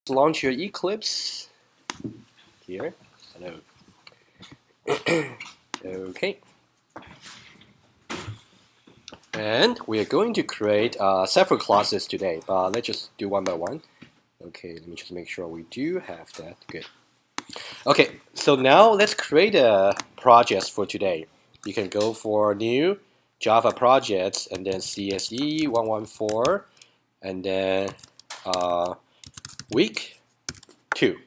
launch your Eclipse here. Hello. Okay. And we are going to create several classes today, but let's just do one by one. Okay, let me just make sure we do have that. Good. Okay, so now let's create a project for today. You can go for new Java projects and then CSE114 and then Week 2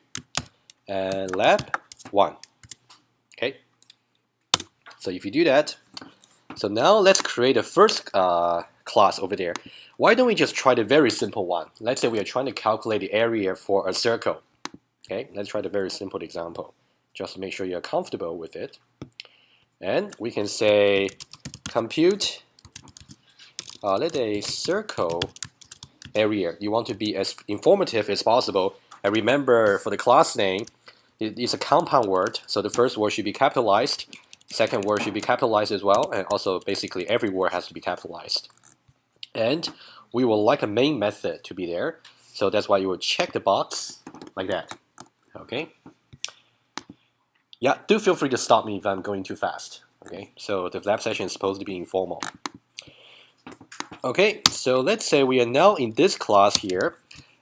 and Lab1. Okay, so if you do that, so now let's create a first class over there. Why don't we just try the very simple one? Let's say we are trying to calculate the area for a circle. Okay, let's try the very simple example. Just to make sure you're comfortable with it. And we can say compute let's say circle area. You want to be as informative as possible. And remember, for the class name, it's a compound word. So the first word should be capitalized. Second word should be capitalized as well. And also, basically, every word has to be capitalized. And we will like a main method to be there. So that's why you will check the box like that. Okay. Yeah, do feel free to stop me if I'm going too fast. Okay, so the lab session is supposed to be informal. Okay, so let's say we are now in this class here,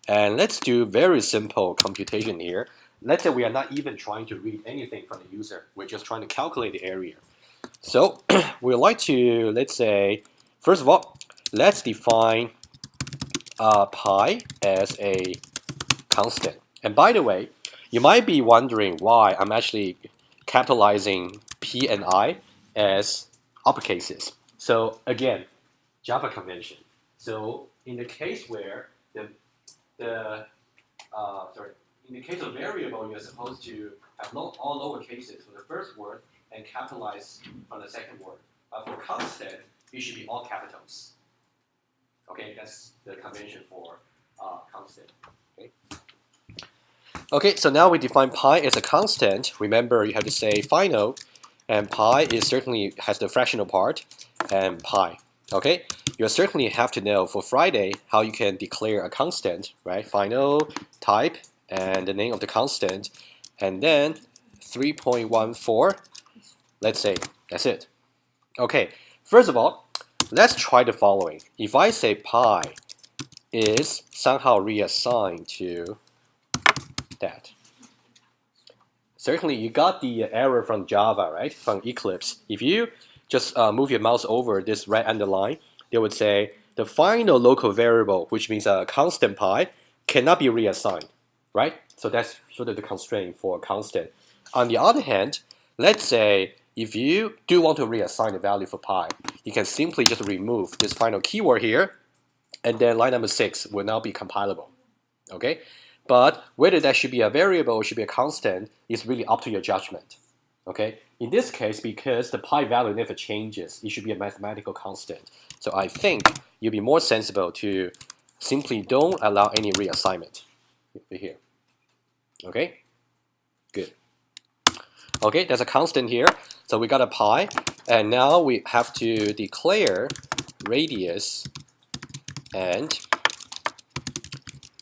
and let's do very simple computation here. Let's say we are not even trying to read anything from the user. We're just trying to calculate the area. So we'd like to, let's say, first of all, let's define pi as a constant. And by the way, you might be wondering why I'm actually capitalizing P and I as uppercases. So again, Java convention. So in the case where in the case of variable, you're supposed to have all lower cases for the first word and capitalize from the second word. But for constant, it should be all capitals. Okay, that's the convention for constant. Okay. Okay, so now we define pi as a constant. Remember, you have to say final, and pi is certainly has the fractional part, and pi. Okay, you certainly have to know for Friday how you can declare a constant, right? Final, type, and the name of the constant, and then 3.14. Let's say that's it. Okay, first of all, let's try the following. If I say pi is somehow reassigned to that. Certainly, you got the error from Java, right? From Eclipse. If you just move your mouse over this red underline, they would say the final local variable, which means a constant pi, cannot be reassigned, right? So that's sort of the constraint for a constant. On the other hand, let's say if you do want to reassign the value for pi, you can simply just remove this final keyword here, and then line number 6 will now be compilable. Okay? But whether that should be a variable or should be a constant is really up to your judgment. Okay? In this case, because the pi value never changes, it should be a mathematical constant. So I think you'll be more sensible to simply don't allow any reassignment over here. Okay? Good. Okay, there's a constant here. So we got a pi, and now we have to declare radius and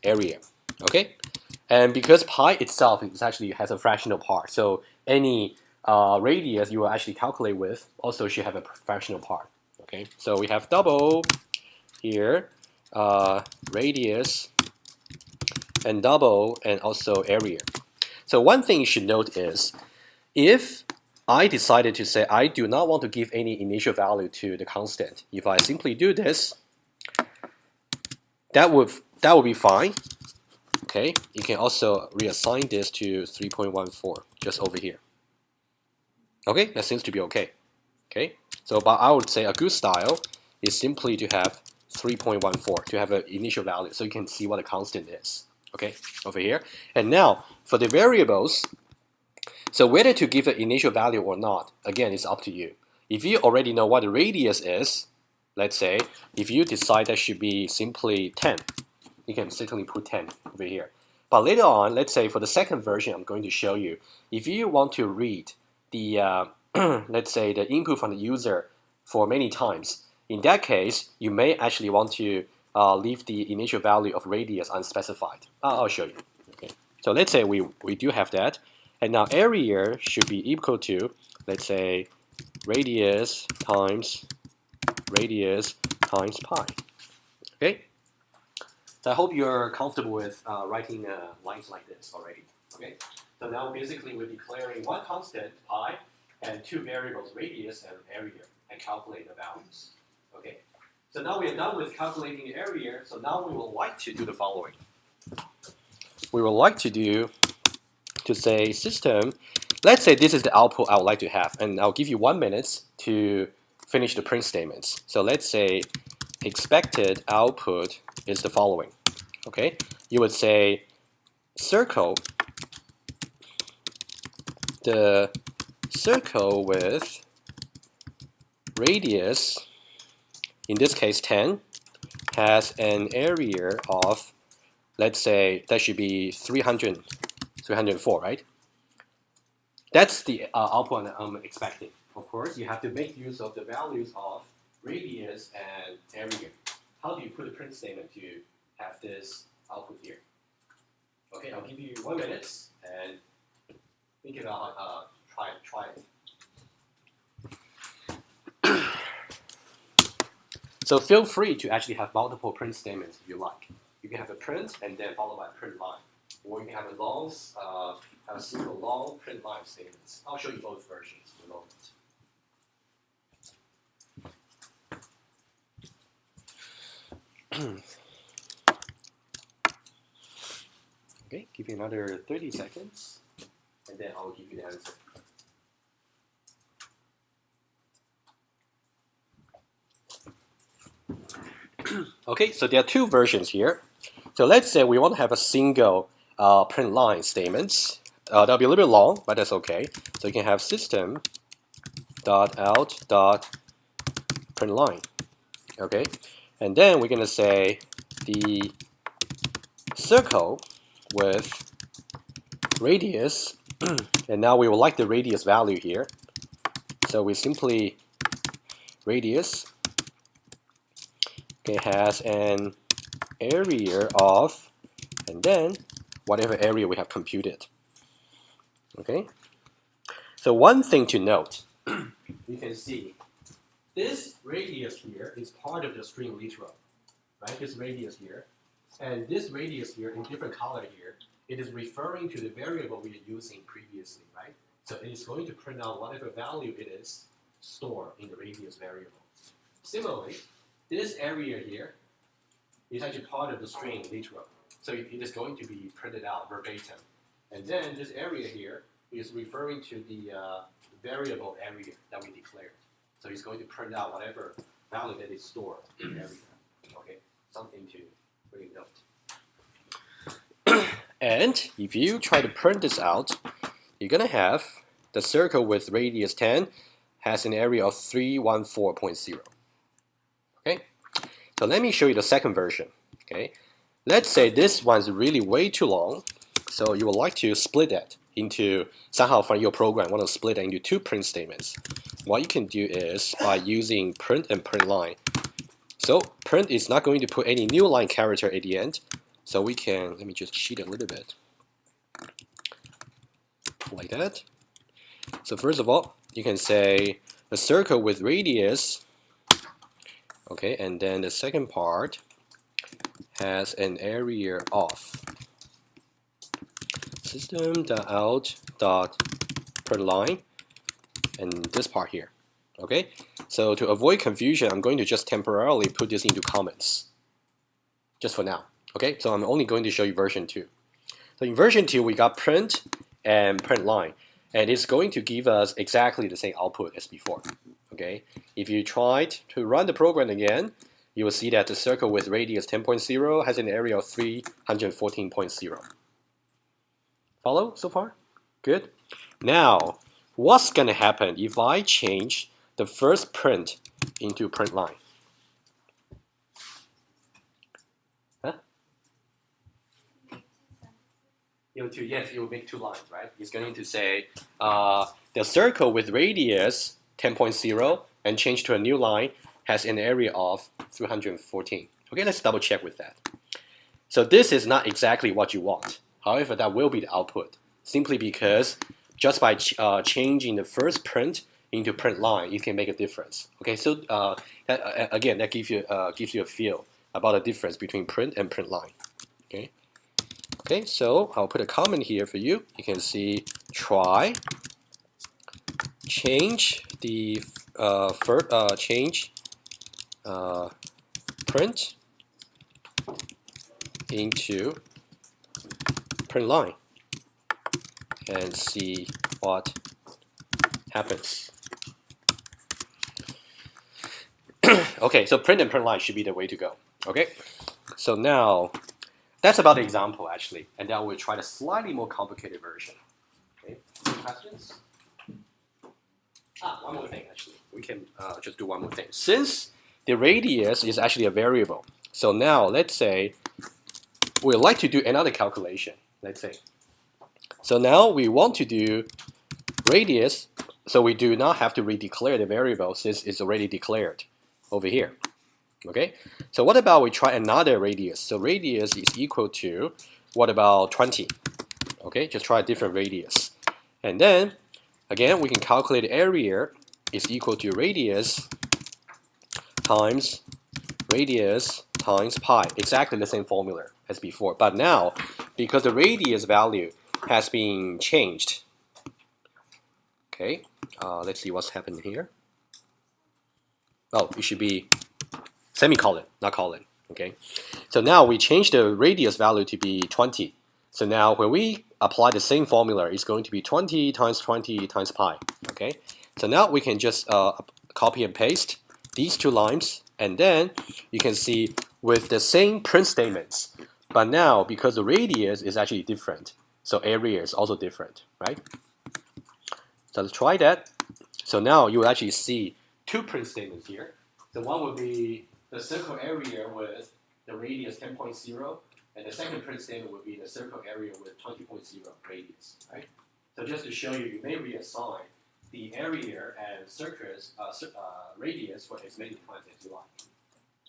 area. Okay, and because pi itself is actually has a fractional part, so any radius you will actually calculate with also should have a fractional part. Okay, so we have double here, radius and double, and also area. So one thing you should note is, if I decided to say I do not want to give any initial value to the constant, if I simply do this, that would be fine. Okay, you can also reassign this to 3.14 just over here. Okay, that seems to be okay. Okay, so but I would say a good style is simply to have 3.14 to have an initial value, so you can see what the constant is. Okay, over here. And now for the variables, so whether to give an initial value or not, again, it's up to you. If you already know what the radius is, let's say if you decide that should be simply 10. You can certainly put 10 over here. But later on, let's say for the second version I'm going to show you, if you want to read the, let's say the input from the user for many times, in that case, you may actually want to leave the initial value of radius unspecified. I'll show you. So let's say we do have that. And now area should be equal to, let's say, radius times pi. Okay? So I hope you're comfortable with writing lines like this already. Okay? So now basically we're declaring one constant, pi, and two variables, radius and area, and calculate the values. Okay? So now we are done with calculating the area, so now we would like to do the following. We would like to say system, let's say this is the output I would like to have, and I'll give you 1 minute to finish the print statements. So let's say expected output is the following. Okay, you would say circle the circle with radius, in this case 10, has an area of, let's say that should be 304, right? That's the output I'm expecting. Of course, you have to make use of the values of radius and area. How do you put a print statement to have this output here? Okay, I'll give you 1 minute and think about try it. So feel free to actually have multiple print statements if you like. You can have a print and then followed by a print line, or you can have a single long print line statements. I'll show you both versions in a moment. Okay, give you another 30 seconds, and then I'll give you the answer. Okay, so there are two versions here. So let's say we want to have a single print line statements. That'll be a little bit long, but that's okay. So you can have system.out.println. Okay, and then we're gonna say the circle with radius, and now we would like the radius value here. So we simply radius, okay, has an area of, and then whatever area we have computed. Okay, so one thing to note, you can see this radius here is part of the string literal, right? This radius here, and this radius here in different color here, it is referring to the variable we are using previously, right? So it is going to print out whatever value it is stored in the radius variable. Similarly, this area here is actually part of the string literal, so it is going to be printed out verbatim. And then this area here is referring to the variable area that we declared. So it's going to print out whatever value that is stored in area. Okay, something to really note. And if you try to print this out, you're gonna have the circle with radius 10 has an area of 314.0. Okay, so let me show you the second version. Okay, let's say this one's really way too long, so you would like to split that into, somehow from your program, want to split it into two print statements. What you can do is by using print and print line. So print is not going to put any new line character at the end, so we can, let me just cheat a little bit, like that. So first of all, you can say the circle with radius, okay, and then the second part has an area of system.out.println, and this part here. Okay, so to avoid confusion, I'm going to just temporarily put this into comments, just for now. Okay, so I'm only going to show you version 2. So in version 2, we got print and print line, and it's going to give us exactly the same output as before. Okay, if you try to run the program again, you will see that the circle with radius 10.0 has an area of 314.0. Follow so far? Good. Now, what's going to happen if I change the first print into print line? Huh? Yes, it will make two lines, right? It's going to say the circle with radius 10.0 and change to a new line has an area of 314. Okay, let's double check with that. So this is not exactly what you want. However, that will be the output, simply because just by changing the first print into print line, it can make a difference. Okay, so again, that gives you a feel about the difference between print and print line. Okay, so I'll put a comment here for you. You can see try change the change print into print line and see what happens. Okay, so print and print line should be the way to go. Okay, so now that's about the example actually, and then we'll try the slightly more complicated version. Okay, any questions? One more thing actually. We can just do one more thing. Since the radius is actually a variable, so now let's say we'd like to do another calculation. Let's say. So now we want to do radius, so we do not have to redeclare the variable since it's already declared over here. Okay, so what about we try another radius? So radius is equal to, what about 20? Okay, just try a different radius. And then, again, we can calculate area is equal to radius times pi. Exactly the same formula as before. But now, because the radius value has been changed. Okay, let's see what's happened here. Oh, it should be semicolon, not colon. Okay, so now we change the radius value to be 20. So now when we apply the same formula, it's going to be 20 times pi. Okay, so now we can just copy and paste these two lines, and then you can see with the same print statements, but now because the radius is actually different, so area is also different, right? So let's try that. So now you will actually see two print statements here. So one will be the circle area with the radius 10.0, and the second print statement would be the circle area with 20.0 radius, right? So just to show you, you may reassign the area and circus radius for as many times as you like,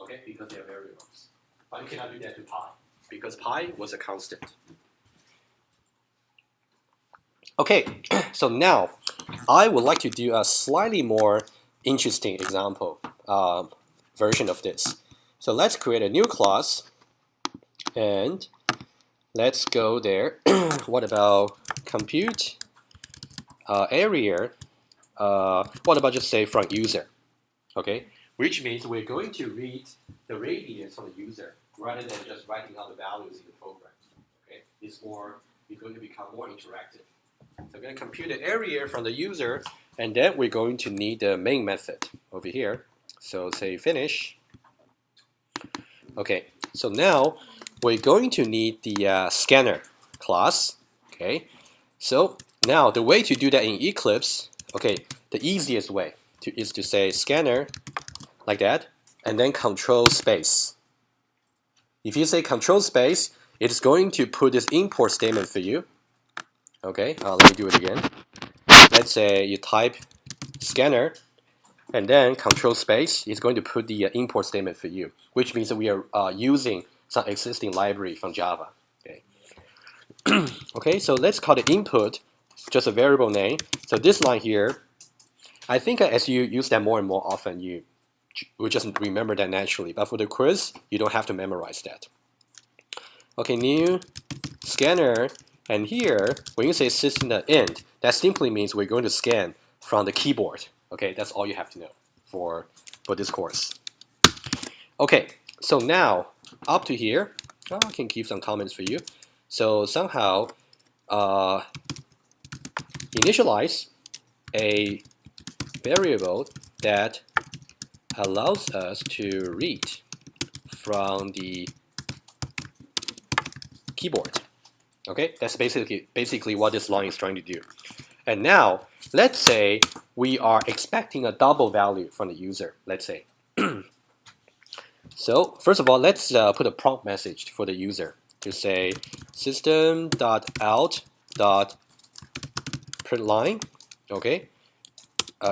okay? Because they are variables. But you cannot do that to pi, because pi was a constant. Okay, so now I would like to do a slightly more interesting example version of this. So let's create a new class, and let's go there. What about compute area? What about just say from user? Okay, which means we're going to read the radius from the user rather than just writing out the values in the program. Okay, it's going to become more interactive. So we're going to compute the area from the user, and then we're going to need the main method over here. So say finish. Okay, so now we're going to need the scanner class. Okay, so now the way to do that in Eclipse, okay, the easiest way is to say scanner like that, and then control space. If you say control space, it's going to put this import statement for you. Okay, let me do it again. Let's say you type scanner, and then control space is going to put the import statement for you, which means that we are using some existing library from Java. Okay. Okay, so let's call the input just a variable name. So this line here, I think as you use that more and more often, you will just remember that naturally. But for the quiz, you don't have to memorize that. Okay, new scanner. And here, when you say system.end, that simply means we're going to scan from the keyboard. Okay, that's all you have to know for this course. Okay, so now up to here, I can keep some comments for you. So somehow initialize a variable that allows us to read from the keyboard. Okay, that's basically what this line is trying to do. And now, let's say we are expecting a double value from the user, let's say. So, first of all, let's put a prompt message for the user to say system.out.println, okay,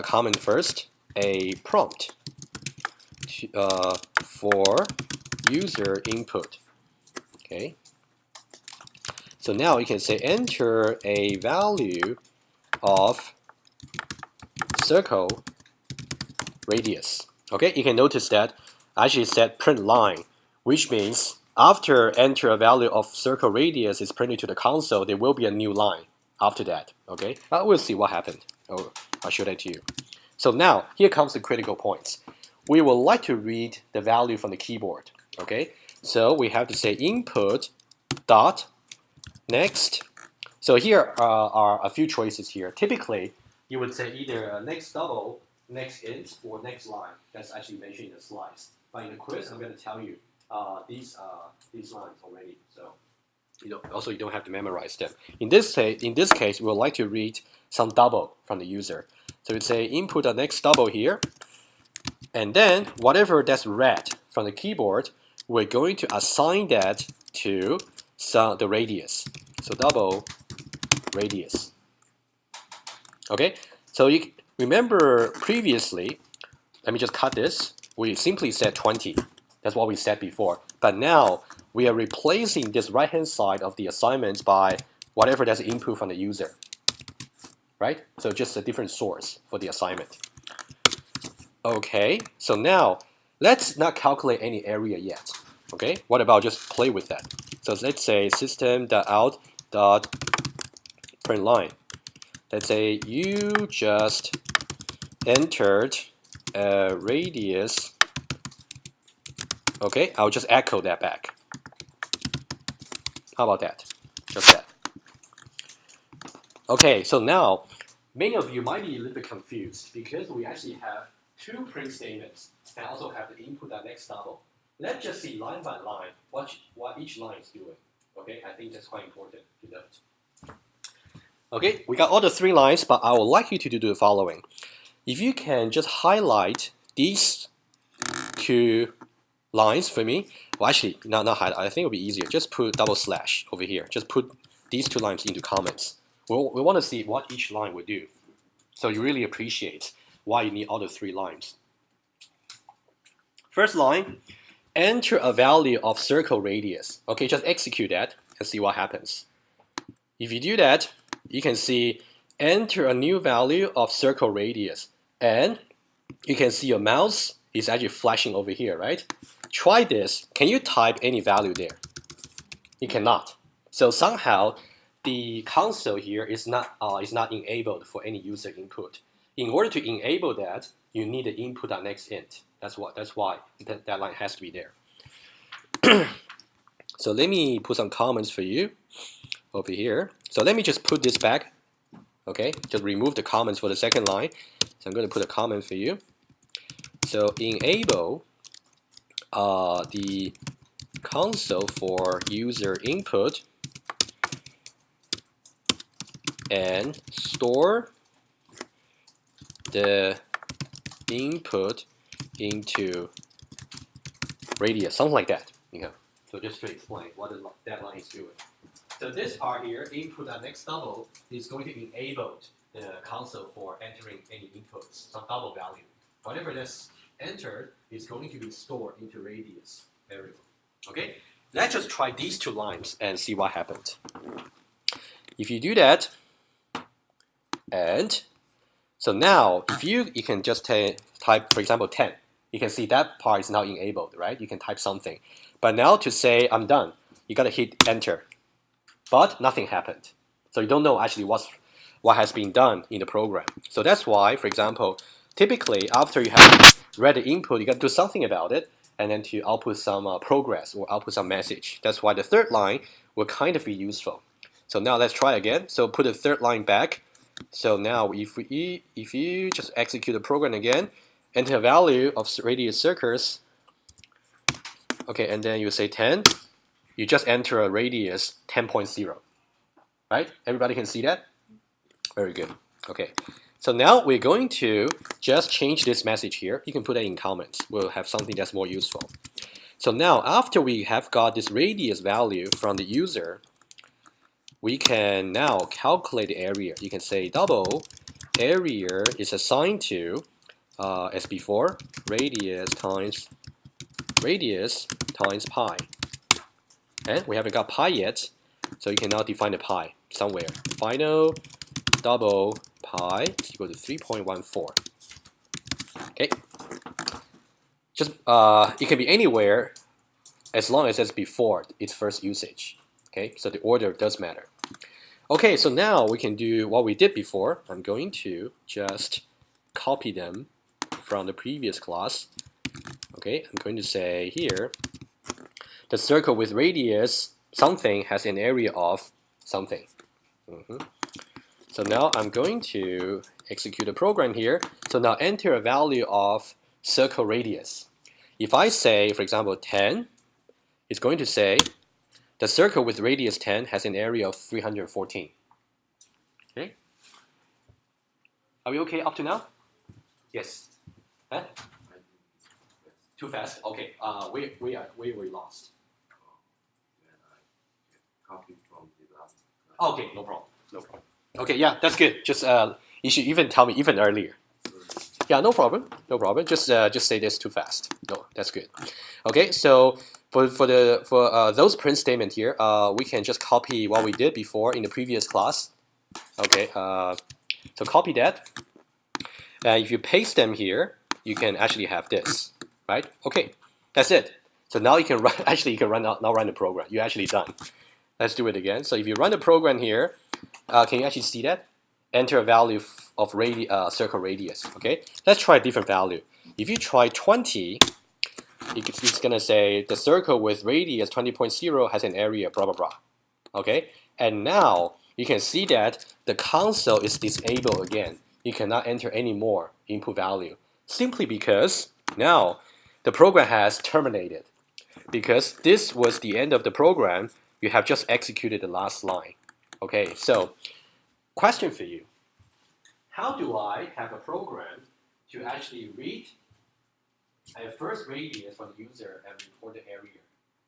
comment first, a prompt for user input, okay. So now you can say enter a value of circle radius. Okay, you can notice that I actually said print line, which means after enter a value of circle radius is printed to the console, there will be a new line after that. Okay, we'll see what happened. Oh, I'll show that to you. So now here comes the critical points. We would like to read the value from the keyboard. Okay, so we have to say input dot next. So here are a few choices here. Typically, you would say either next double, next int, or next line. That's actually mentioned in the slides. But in the quiz, I'm going to tell you these lines already. So you don't have to memorize them. In this case, we would like to read some double from the user. So we'd say input the next double here, and then whatever that's read from the keyboard, we're going to assign that to the radius. So double radius. Okay, so you remember previously, let me just cut this, we simply said 20. That's what we said before. But now we are replacing this right hand side of the assignment by whatever that's input from the user. Right? So just a different source for the assignment. Okay, so now let's not calculate any area yet. Okay, what about just play with that? So let's say system.out.println. Let's say you just entered a radius. Okay, I'll just echo that back. How about that? Just that. Okay, so now many of you might be a little bit confused because we actually have two print statements and also have the input and next double. Let's just see line by line what each line is doing. Okay, I think that's quite important to note. Okay, we got all the three lines, but I would like you to do the following. If you can just highlight these two lines for me. Well, actually, not highlight. I think it'll be easier. Just put double slash over here. Just put these two lines into comments. We want to see what each line will do. So you really appreciate why you need all the three lines. First line, enter a value of circle radius. Okay, just execute that and see what happens. If you do that, you can see enter a new value of circle radius. And you can see your mouse is actually flashing over here, right? Try this. Can you type any value there? You cannot. So somehow the console here is not enabled for any user input. In order to enable that, you need the input.nextInt. That's why that line has to be there. So let me put some comments for you over here. So let me just put this back. Okay, just remove the comments for the second line. So I'm going to put a comment for you. So enable the console for user input and store the input into radius, something like that. So just to explain what that line is doing. So this part here, input.next double, is going to enable the console for entering any inputs, some double value. Whatever that's entered is going to be stored into radius variable. Okay, let's just try these two lines and see what happened. If you do that, and so now if you can just type, for example, 10. You can see that part is now enabled, right? You can type something. But now to say I'm done, you gotta hit enter. But nothing happened. So you don't know actually what has been done in the program. So that's why, for example, typically after you have read the input, you got to do something about it, and then to output some progress or output some message. That's why the third line will kind of be useful. So now let's try again. So put the third line back. So now if you just execute the program again, enter a value of radius circles. Okay, and then you say 10. You just enter a radius 10.0. Right? Everybody can see that? Very good. Okay. So now we're going to just change this message here. You can put that in comments. We'll have something that's more useful. So now after we have got this radius value from the user, we can now calculate the area. You can say double area is assigned to, as before, radius times pi. And we haven't got pi yet. So you can now define the pi somewhere. Final double pi is equal to 3.14. Okay. Just it can be anywhere as long as it's before its first usage. Okay, so the order does matter. Okay, so now we can do what we did before. I'm going to just copy them from the previous class. Okay, I'm going to say here, the circle with radius something has an area of something. So now I'm going to execute a program here. So now enter a value of circle radius. If I say, for example, 10, it's going to say the circle with radius 10 has an area of 314. Okay. Are we okay up to now? Yes. Huh? Too fast. Okay. Where we lost? Okay, no problem. No problem. Okay, yeah, that's good. Just you should even tell me even earlier. Yeah, no problem. No problem. Just say this too fast. No, that's good. Okay, so for those print statement here, we can just copy what we did before in the previous class. Okay, so copy that. And if you paste them here, you can actually have this, right? Okay, that's it. So now you can run. Actually, you can run now run the program. You're actually done. Let's do it again. So if you run the program here, can you actually see that? Enter a value of circle radius. Okay, let's try a different value. If you try 20, it's gonna say the circle with radius 20.0 has an area blah blah blah. Okay, and now you can see that the console is disabled again. You cannot enter any more input value simply because now the program has terminated. Because this was the end of the program, you have just executed the last line. Okay, so question for you. How do I have a program to actually read a first radius from the user and report the area,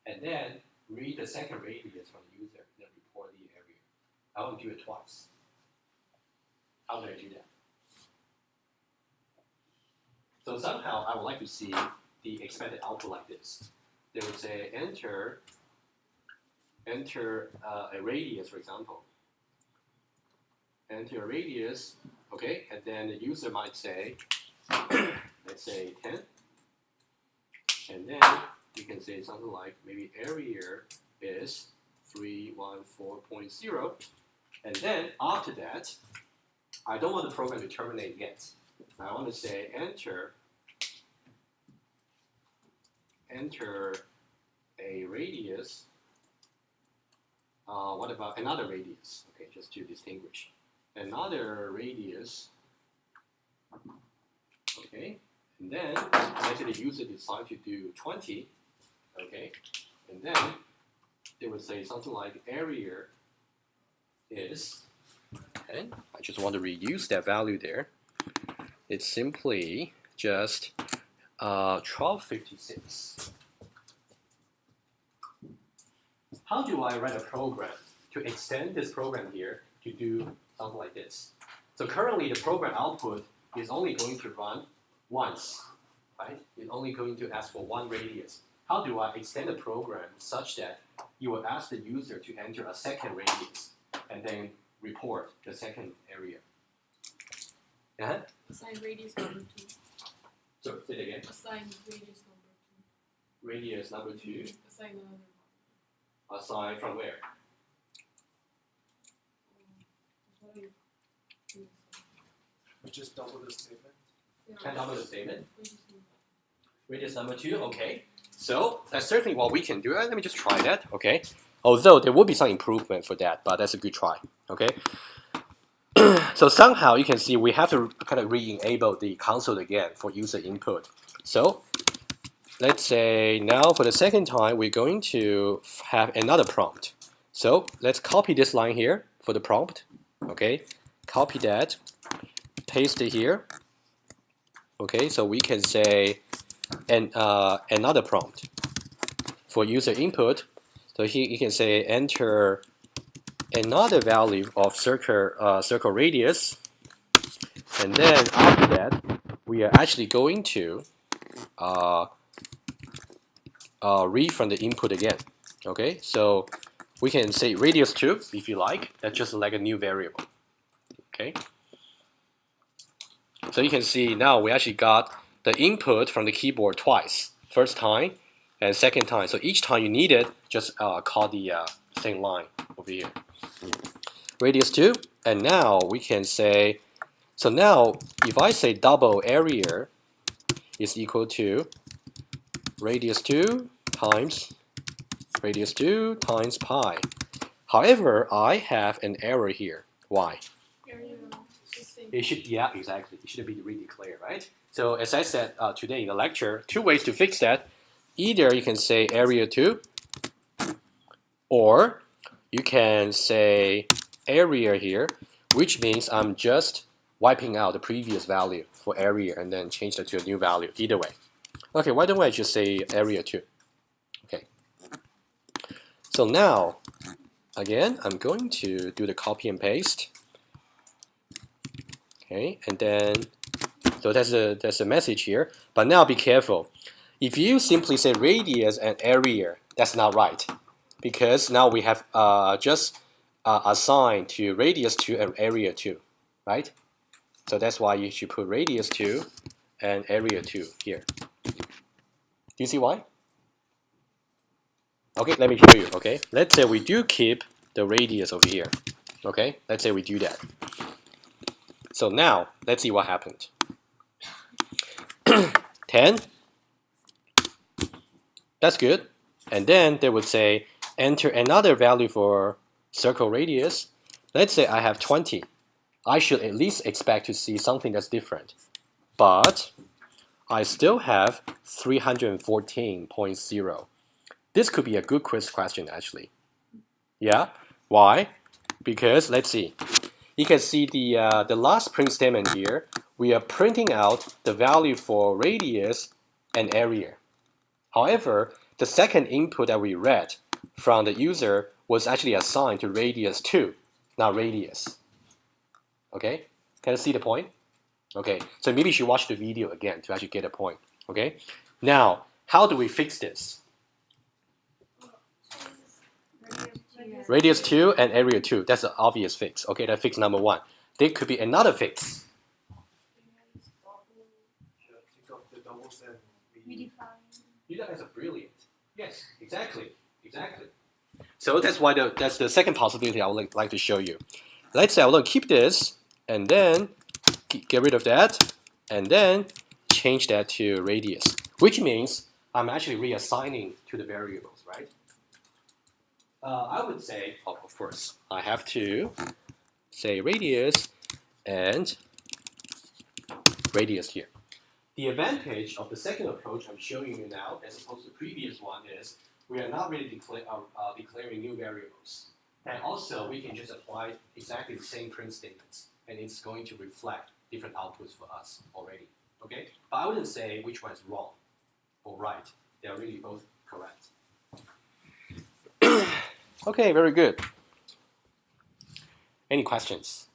and then read the second radius from the user and report the area? I want to do it twice. How do I do that? So somehow I would like to see the expected output like this. They would say enter a radius, for example. Enter a radius, okay, and then the user might say, let's say 10, and then you can say something like maybe area is 314.0, and then after that, I don't want the program to terminate yet. I want to say enter a radius. What about another radius? Okay, just to distinguish. Another radius. Okay, and then actually the user decides to do 20. Okay, and then they would say something like area is, okay, I just want to reuse that value there. It's simply just 1256. How do I write a program to extend this program here to do something like this? So currently the program output is only going to run once, right? It's only going to ask for one radius. How do I extend the program such that you will ask the user to enter a second radius and then report the second area? Assign radius number 2. So say it again. Assign radius number 2. Radius number 2. Assign another one. Assign from where? What are you doing? We just double the statement. Can double the statement. Radius number Radius number 2, okay. So that's certainly what we can do. Let me just try that, okay. Although there will be some improvement for that, but that's a good try, okay. So somehow you can see we have to kind of re-enable the console again for user input. So let's say now for the second time we're going to have another prompt. So let's copy this line here for the prompt. Okay, copy that, paste it here. Okay, so we can say another prompt for user input. So here you can say enter another value of circle radius, and then after that we are actually going to read from the input again. Okay, so we can say radius 2 if you like. That's just like a new variable. Okay. So you can see now we actually got the input from the keyboard twice. First time and second time. So each time you need it, just call the same line over here. Radius 2. And now we can say, so now if I say double area is equal to radius 2 times radius 2 times pi. However, I have an error here. Why? Area is same. It should, yeah, exactly. It should be redeclared, right? So as I said today in the lecture, two ways to fix that. Either you can say area 2, or you can say area here, which means I'm just wiping out the previous value for area and then change that to a new value. Either way. Okay, why don't I just say area 2? Okay. So now, again, I'm going to do the copy and paste. Okay, and then, so there's a message here. But now be careful. If you simply say radius and area, that's not right. Because now we have just assigned to radius 2 and area 2, right? So that's why you should put radius 2 and area 2 here. Do you see why? Okay, let me show you, okay? Let's say we do keep the radius over here, okay? Let's say we do that. So now, let's see what happened. 10. That's good. And then they would say, enter another value for circle radius. Let's say I have 20. I should at least expect to see something that's different. But I still have 314.0. This could be a good quiz question, actually. Yeah? Why? Because, let's see. You can see the last print statement here. We are printing out the value for radius and area. However, the second input that we read from the user was actually assigned to radius 2, not radius. Okay? Can you see the point? Okay, so maybe you should watch the video again to actually get a point. Okay? Now, how do we fix this? Radius 2 and area 2, that's an obvious fix. Okay, that's fix number 1. There could be another fix. Think of the doubles and You guys are brilliant. Yes, exactly. So that's why that's the second possibility I would like to show you. Let's say I want to keep this, and then get rid of that, and then change that to radius, which means I'm actually reassigning to the variables, right? I would say, oh, of course, I have to say radius and radius here. The advantage of the second approach I'm showing you now, as opposed to the previous one, is we are not really declaring new variables. And also, we can just apply exactly the same print statements, and it's going to reflect different outputs for us already. Okay? But I wouldn't say which one is wrong or right. They are really both correct. Okay, very good. Any questions?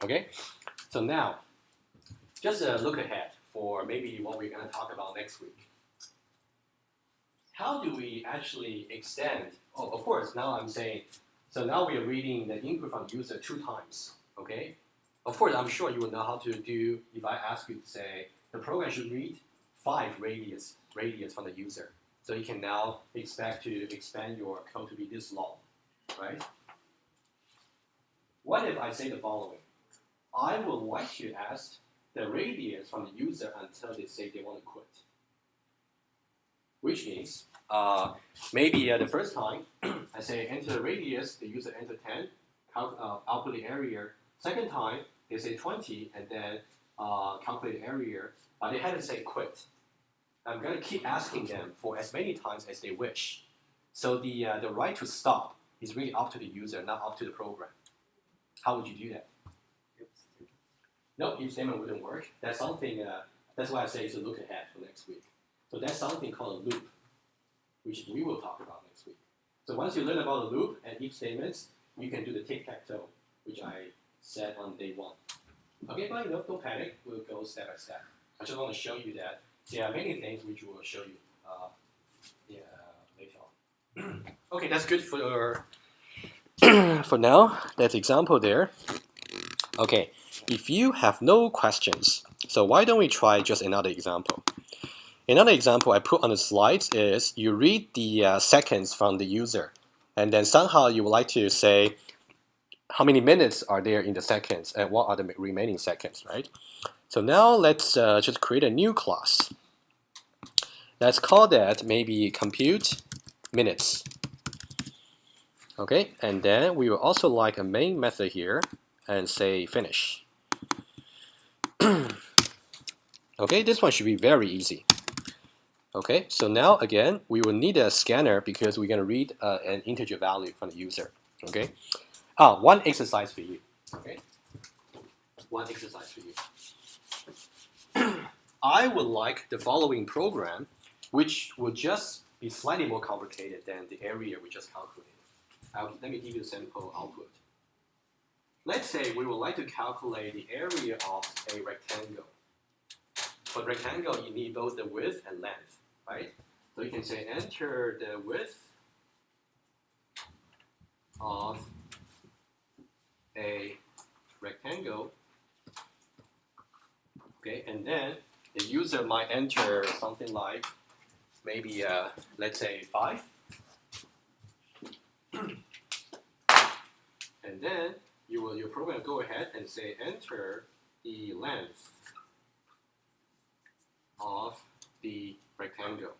Okay? So now, just a look ahead for maybe what we're going to talk about next week. How do we actually extend? Oh, of course, now I'm saying, so now we are reading the input from the user 2 times, okay? Of course, I'm sure you will know how to do, if I ask you to say, the program should read 5 radius from the user. So you can now expect to expand your code to be this long, right? What if I say the following? I would like to ask the radius from the user until they say they want to quit. Which means, maybe the first time, I say enter the radius, the user enter 10, output the area. Second time, they say 20, and then calculate the area, but they haven't said quit. I'm going to keep asking them for as many times as they wish. So the right to stop is really up to the user, not up to the program. How would you do that? No, if statement wouldn't work. That's something. That's why I say it's a look ahead for next week. So that's something called a loop, which we will talk about next week. So once you learn about the loop and if statements, you can do the tic-tac-toe, which I said on day 1. Okay, but don't panic. We'll go step by step. I just want to show you that there are many things which we will show you later on. Okay, that's good for for now. That's example there. Okay, if you have no questions, so why don't we try just another example? Another example I put on the slides is you read the seconds from the user, and then somehow you would like to say how many minutes are there in the seconds and what are the remaining seconds, right? So now let's just create a new class. Let's call that maybe compute minutes. Okay, and then we will also like a main method here and say finish. Okay, this one should be very easy. Okay, so now again, we will need a scanner because we're going to read an integer value from the user. Okay, one exercise for you. Okay, one exercise for you. I would like the following program, which would just be slightly more complicated than the area we just calculated. Let me give you a sample output. Let's say we would like to calculate the area of a rectangle. For rectangle, you need both the width and length, right? So you can say enter the width of a rectangle. Okay, and then the user might enter something like maybe let's say 5. And then your program will go ahead and say enter the length of the rectangle.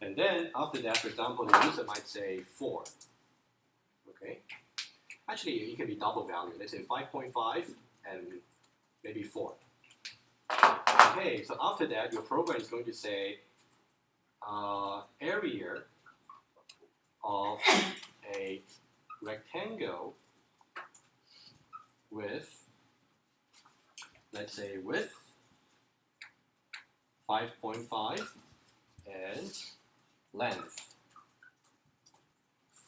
And then after that, for example, the user might say 4. Okay. Actually, it can be double value. Let's say 5.5 and maybe 4. Okay, so after that, your program is going to say area of a rectangle with, let's say, width 5.5 and length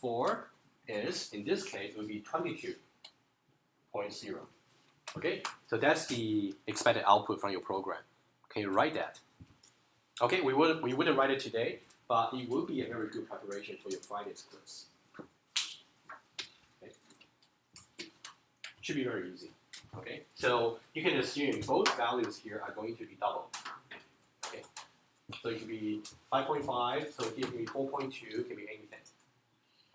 4 is, in this case, it would be 22.0. Okay, so that's the expected output from your program. Can you write that? Okay, we wouldn't write it today, but it will be a very good preparation for your Friday's quiz. Okay. Should be very easy. Okay, so you can assume both values here are going to be double. Okay, so it could be 5.5, so it can be 4.2, it can be anything.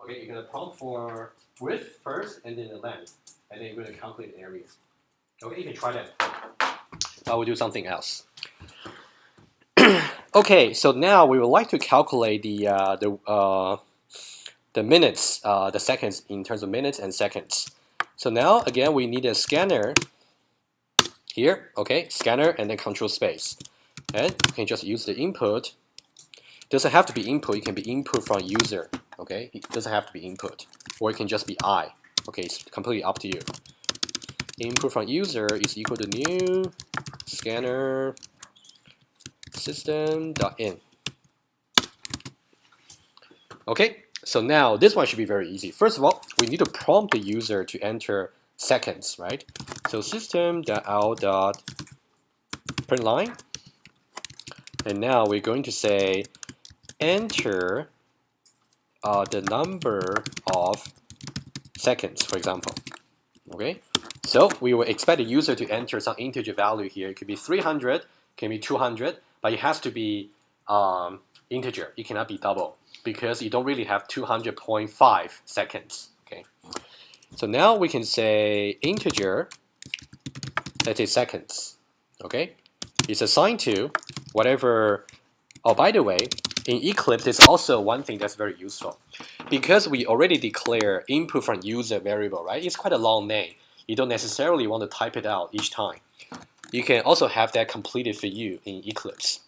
Okay, you're going to prompt for width first, and then the length, and then you're going to calculate the area. Okay, you can try that. I will do something else. Okay, so now we would like to calculate the minutes, the seconds in terms of minutes and seconds. So now again we need a scanner here. Okay, scanner and then control space, and you can just use the input. Doesn't have to be input. It can be input from user. Okay, it doesn't have to be input, or it can just be I. Okay, it's completely up to you. Input from user is equal to new scanner system.in. Okay, so now this one should be very easy. First of all, we need to prompt the user to enter seconds, right? So system.out.println, and now we're going to say enter the number of seconds, for example. Okay, so we will expect the user to enter some integer value here. It could be 300, it can be 200, but it has to be integer. It cannot be double because you don't really have 200.5 seconds. Okay, so now we can say integer, let's say seconds. Okay, it's assigned to whatever. Oh, by the way, in Eclipse, there's also one thing that's very useful. Because we already declare input from user variable, right? It's quite a long name. You don't necessarily want to type it out each time. You can also have that completed for you in Eclipse.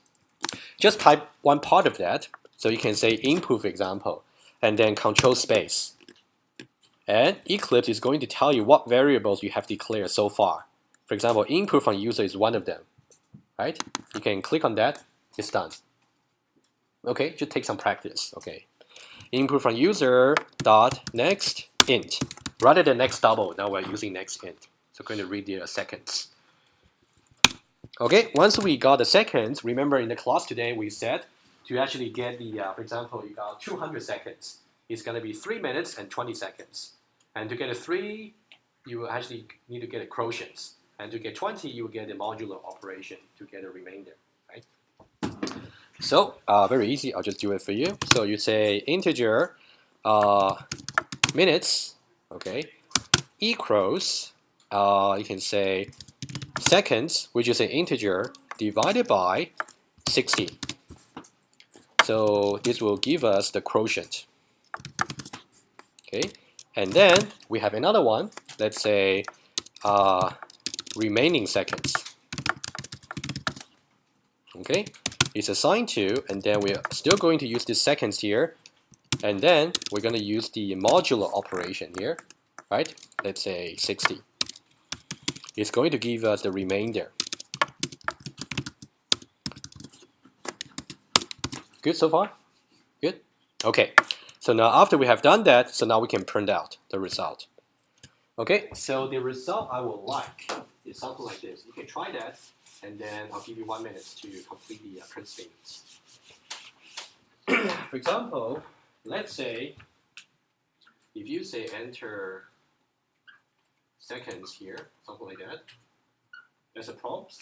Just type one part of that. So you can say input, for example, and then control space. And Eclipse is going to tell you what variables you have declared so far. For example, input from user is one of them, right? You can click on that. It's done. Okay, just take some practice. Okay, input from user dot next int. Rather than next double, now we're using next int. So we're going to read the seconds. Okay, once we got the seconds, remember in the class today we said to actually get the, for example, you got 200 seconds. It's going to be 3 minutes and 20 seconds. And to get a 3, you actually need to get a quotient. And to get 20, you will get a modular operation to get a remainder, right? So very easy. I'll just do it for you. So you say integer minutes, okay, equals, you can say seconds, which is an integer, divided by 16. So this will give us the quotient. Okay, and then we have another one. Let's say remaining seconds. Okay, it's assigned to, and then we're still going to use the seconds here, and then we're going to use the modular operation here, right? Let's say 60. It's going to give us the remainder. Good so far? Good? Okay, so now after we have done that, so now we can print out the result. Okay, so the result I would like is something like this. You can try that, and then I'll give you 1 minute to complete the print statements. For example, let's say, if you say enter seconds here, something like that, as a prompt,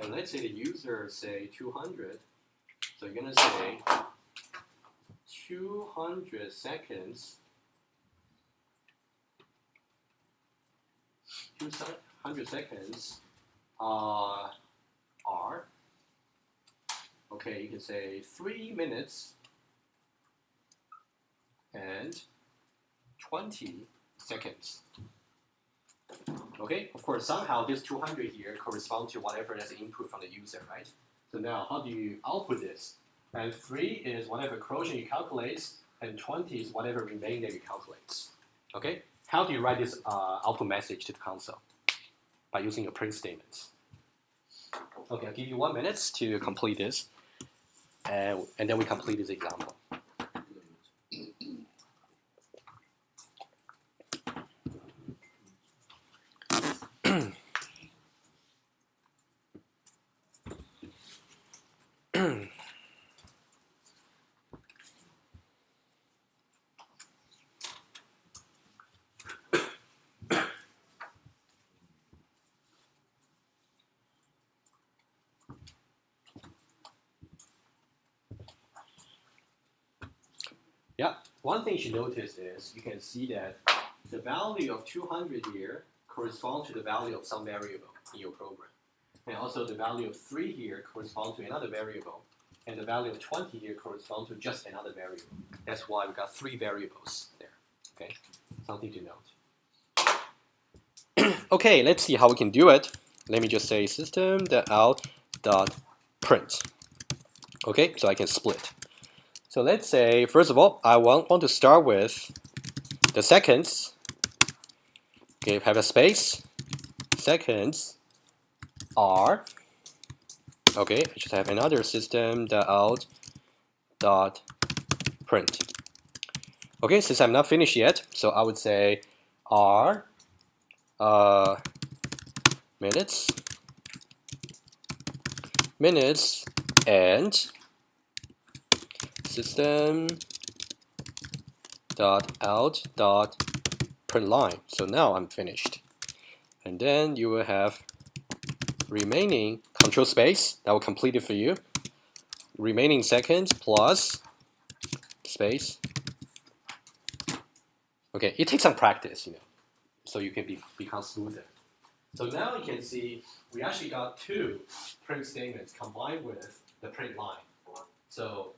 and let's say the user say 200, so you're going to say 200 seconds, 200 seconds are, okay, you can say 3 minutes and 20 seconds. Okay, of course, somehow this 200 here corresponds to whatever that's input from the user, right? So now, how do you output this? And 3 is whatever quotient you calculate, and 20 is whatever remainder you calculate. Okay, how do you write this output message to the console? By using your print statements. Okay, I'll give you 1 minute to complete this, and then we complete this example. Yeah, one thing you should notice is you can see that the value of 200 here corresponds to the value of some variable in your program. And also the value of 3 here corresponds to another variable. And the value of 20 here corresponds to just another variable. That's why we got 3 variables there. Okay, something to note. Okay, let's see how we can do it. Let me just say system.out.print. Okay, so I can split. So let's say, first of all, I want to start with the seconds. Okay, have a space. Seconds are. Okay, I just have another system.out.print. Okay, since I'm not finished yet, so I would say are minutes and system.out.print line. So now I'm finished. And then you will have remaining control space that will complete it for you. Remaining seconds plus space. Okay, it takes some practice, so you can become smoother. So now you can see we actually got 2 print statements combined with the print line. So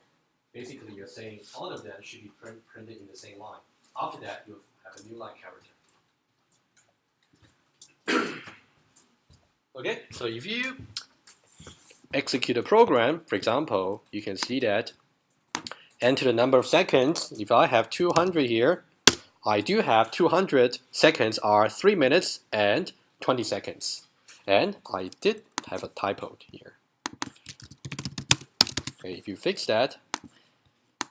basically, you're saying all of them should be printed in the same line. After that, you'll have a new line character. Okay, so if you execute a program, for example, you can see that enter the number of seconds. If I have 200 here, I do have 200 seconds are 3 minutes and 20 seconds. And I did have a typo here. Okay, if you fix that,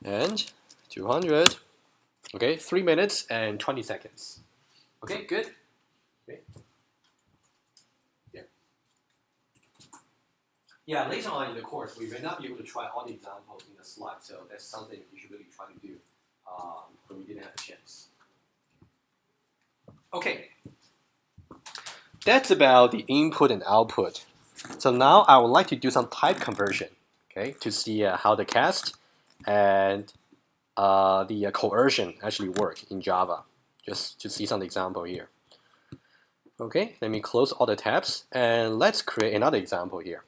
and 200, okay, 3 minutes and 20 seconds. Okay, good. Okay. Yeah. Yeah, later on in the course, we may not be able to try all the examples in the slide, so that's something you should really try to do when we didn't have a chance. Okay, that's about the input and output. So now I would like to do some type conversion, okay, to see how the cast and the coercion actually work in Java, just to see some example here. Okay, let me close all the tabs and let's create another example here.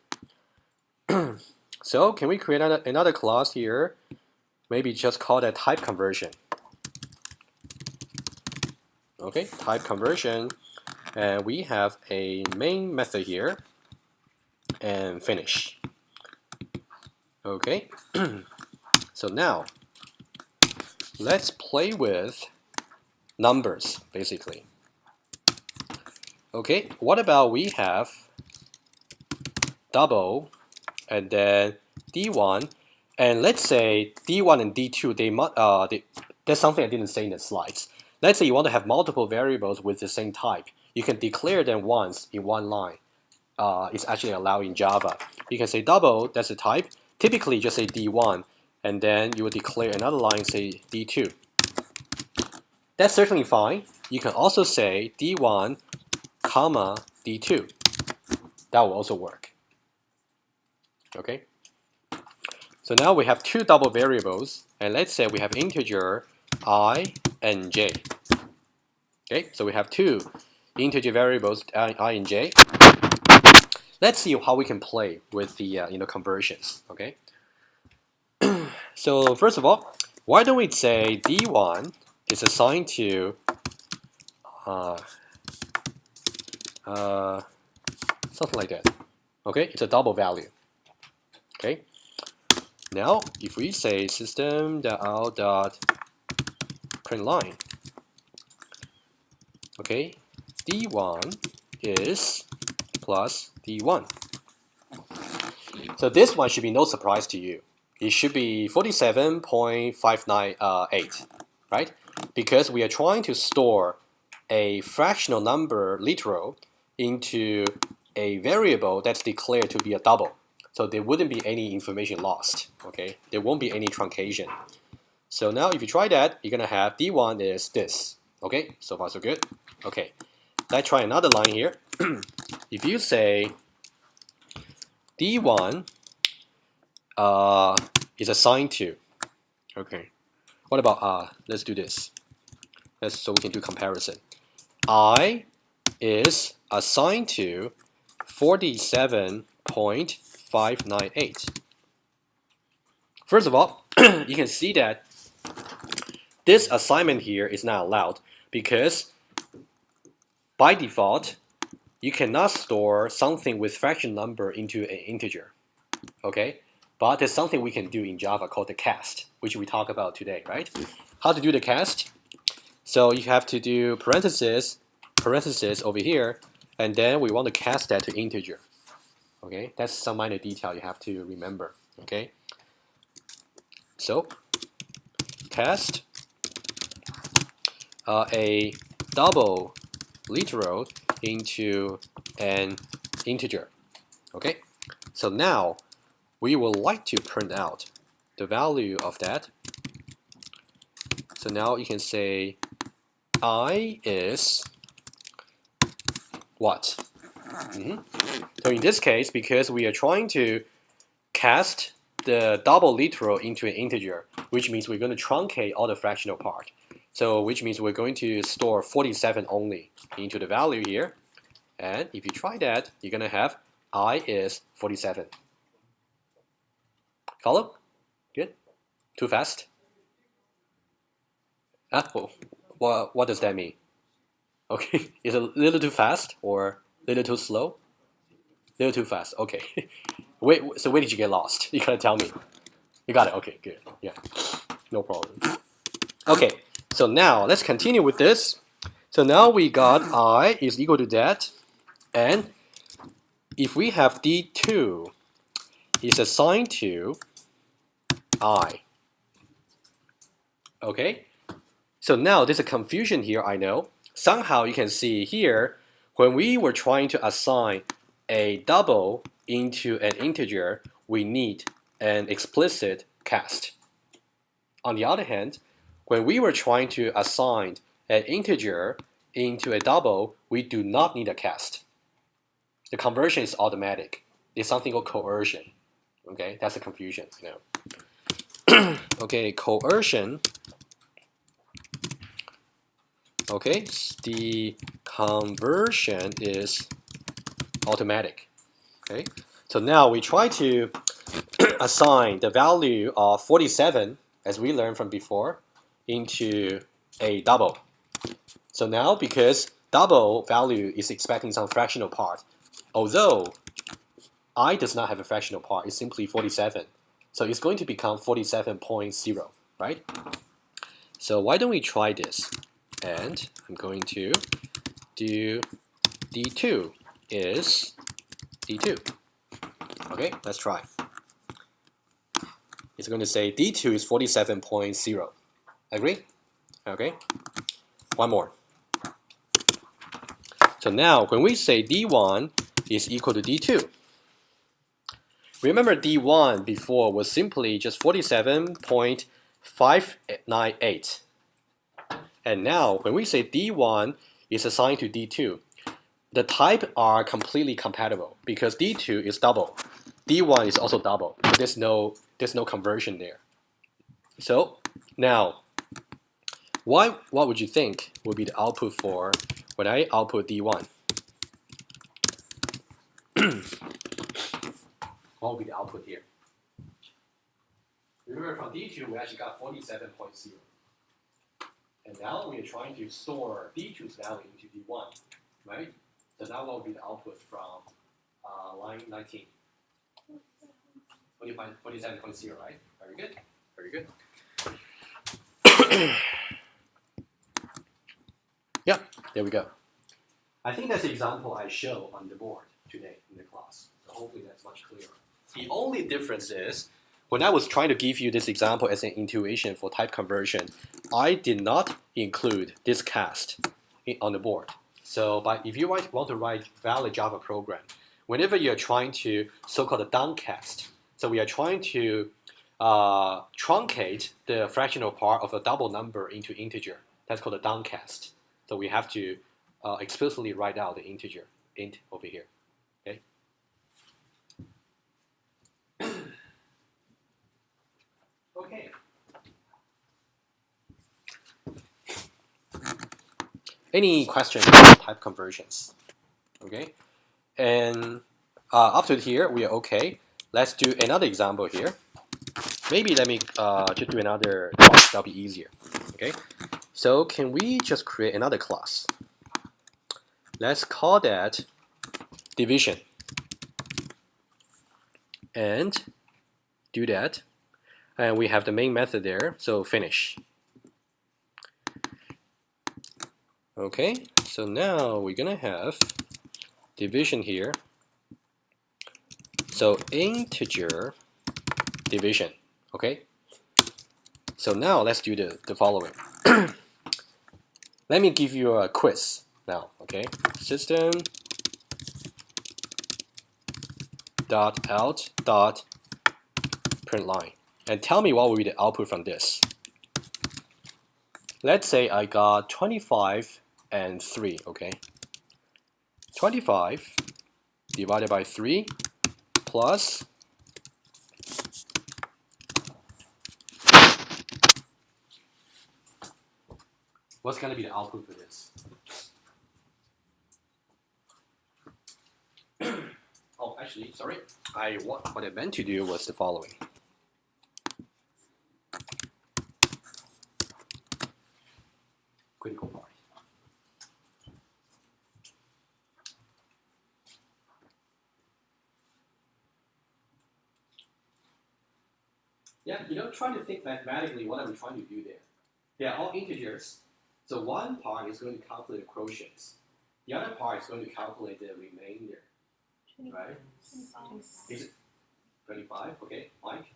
So can we create another class here? Maybe just call that type conversion. Okay, type conversion, and we have a main method here and finish. Okay, so now let's play with numbers basically. Okay, what about we have double and then D1, and let's say D1 and D2, that's something I didn't say in the slides. Let's say you want to have multiple variables with the same type. You can declare them once in one line. It's actually allowed in Java. You can say double, that's the type. Typically just say D1, and then you will declare another line, say D2. That's certainly fine. You can also say D1, comma, D2. That will also work. Okay. So now we have two double variables, and let's say we have integer I and j. Okay, so we have two integer variables I and j. Let's see how we can play with the conversions. Okay. So first of all, why don't we say d1 is assigned to something like that. Okay, it's a double value. Okay. Now, if we say system.out.println, okay, d1 is plus d1. So this one should be no surprise to you. It should be 47.598, right? Because we are trying to store a fractional number, literal, into a variable that's declared to be a double. So there wouldn't be any information lost, okay? There won't be any truncation. So now if you try that, you're gonna have d1 is this, okay? So far so good. Okay, let's try another line here. If you say d1 is assigned to, okay, what about let's do this. So we can do comparison. I is assigned to 47.598. First of all, you can see that this assignment here is not allowed because by default, you cannot store something with fraction number into an integer. Okay, but there's something we can do in Java called the cast, which we talk about today, right? How to do the cast? So you have to do parentheses over here, and then we want to cast that to integer. Okay, that's some minor detail you have to remember. Okay, so cast a double literal into an integer. Okay, so now we would like to print out the value of that. So now you can say I is what? So in this case, because we are trying to cast the double literal into an integer, which means we're going to truncate all the fractional part. So which means we're going to store 47 only into the value here. And if you try that, you're going to have I is 47. Follow? Good? Too fast? What does that mean? Okay, is it a little too fast or a little too slow? A little too fast, okay. So where did you get lost? You gotta tell me. You got it, okay, good. Yeah, no problem. Okay, so now let's continue with this. So now we got I is equal to that, and if we have D2 is assigned to I. Okay, so now there's a confusion here, I know. Somehow you can see here, when we were trying to assign a double into an integer, we need an explicit cast. On the other hand, when we were trying to assign an integer into a double, we do not need a cast. The conversion is automatic. It's something called coercion. Okay, that's a confusion. Okay, coercion. Okay, the conversion is automatic. Okay, so now we try to assign the value of 47, as we learned from before, into a double. So now, because double value is expecting some fractional part, although I does not have a fractional part, it's simply 47. So it's going to become 47.0, right? So why don't we try this? And I'm going to do D2 is D2. Okay, let's try. It's going to say D2 is 47.0. Agree? Okay. One more. So now when we say D1 is equal to D2, remember D1 before was simply just 47.598. And now when we say D1 is assigned to D2, the type are completely compatible because D2 is double. D1 is also double. But there's no conversion there. So now, what would you think would be the output for when I output D1? What will be the output here? Remember from D2 we actually got 47.0. And now we are trying to store D2's value into D1, right? So now what will be the output from line 19? 47.0, right? Very good. Very good. Yeah, there we go. I think that's the example I show on the board today in the class. So hopefully that's much clearer. The only difference is, when I was trying to give you this example as an intuition for type conversion, I did not include this cast on the board. So, but if you want to write valid Java program, whenever you're trying to so-called downcast, so we are trying to truncate the fractional part of a double number into integer. That's called a downcast. So we have to explicitly write out the integer, int over here. Okay. Okay. Any questions about type conversions? Okay. And up to here, we are okay. Let's do another example here. Maybe let me just do another class. That'll be easier. Okay. So can we just create another class? Let's call that division. And do that. And we have the main method there. So finish. Okay. So now we're gonna have division here. So integer division. Okay. So now let's do the following. Let me give you a quiz now. Okay. System dot out dot print line, and tell me what will be the output from this. Let's say I got 25 and 3. Okay. 25 divided by 3 plus what's going to be the output for this? Oh, actually, sorry. What I meant to do was the following. Critical part. Yeah, try to think mathematically what are we trying to do there. They are all integers. So one part is going to calculate the quotients. The other part is going to calculate the remainder. Right? Is it 25? Okay, Mike?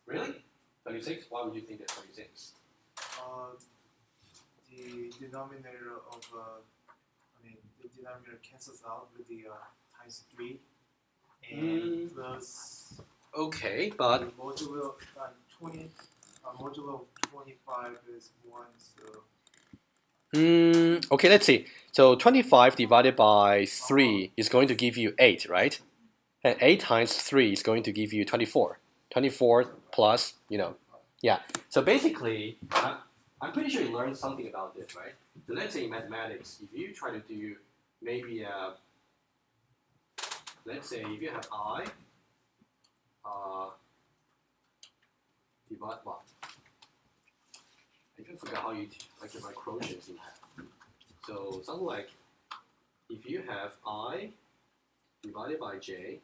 Really? 36? Why would you think that's 26? The denominator of the denominator cancels out with the times 3 and plus Okay, but modulo 20 modulo 25 is 1, so okay, let's see. So 25 divided by 3 is going to give you 8, right? And 8 times 3 is going to give you 24. 24 plus, yeah. So basically, I'm pretty sure you learned something about this, right? So let's say in mathematics, if you try to do maybe, let's say if you have I, divide what? I even forgot how you like write quotients in math. So something like, if you have I divided by j,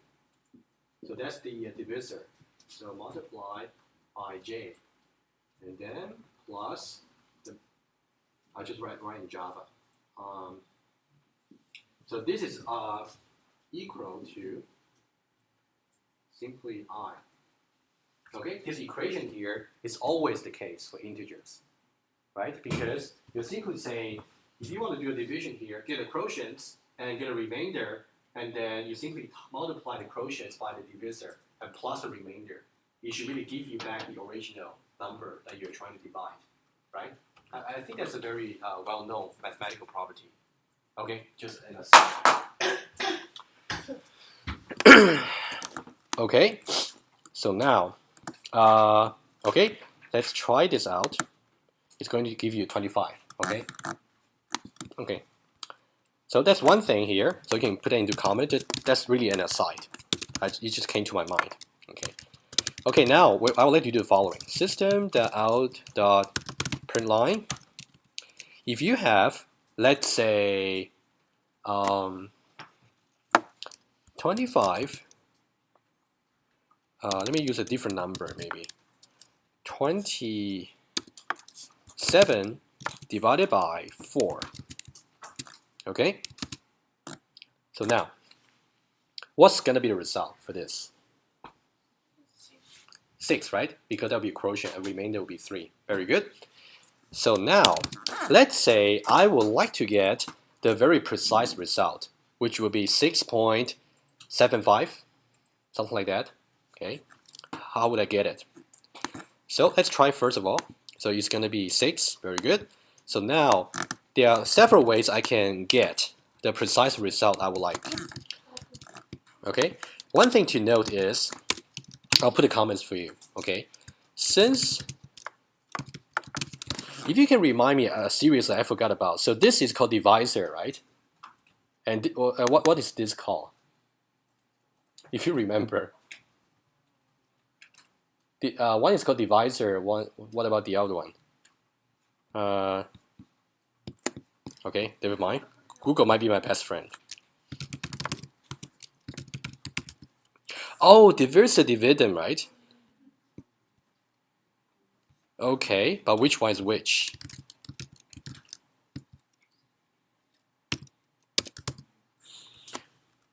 so that's the divisor. So multiply by j, and then plus the. I just write in Java. So this is equal to simply I. Okay, this equation here is always the case for integers, right? Because you're simply saying, if you want to do a division here, get a quotient and get a remainder, and then you simply multiply the quotients by the divisor and plus the remainder. It should really give you back the original number that you're trying to divide, right? I think that's a very well-known mathematical property. Okay, just an aside. Okay, so now, okay, let's try this out. It's going to give you 25, okay? Okay, so that's one thing here. So you can put it into comment. That's really an aside. It just came to my mind, okay? Okay, now I will let you do the following. System.out.println. If you have, let's say, 25, let me use a different number maybe. 27 divided by 4. Okay? So now, what's going to be the result for this? 6, right? Because that will be a quotient, a remainder will be 3. Very good. So now, let's say I would like to get the very precise result, which will be 6.75, something like that. Okay, how would I get it? So let's try first of all. So it's going to be 6, very good. So now, there are several ways I can get the precise result I would like. Okay, one thing to note is, I'll put the comments for you, okay? Since, if you can remind me a series that I forgot about. So this is called divisor, right? And what is this called? If you remember. One is called divisor, what about the other one? Okay, never mind. Google might be my best friend. Oh, divisor dividend, right? Okay, but which one is which?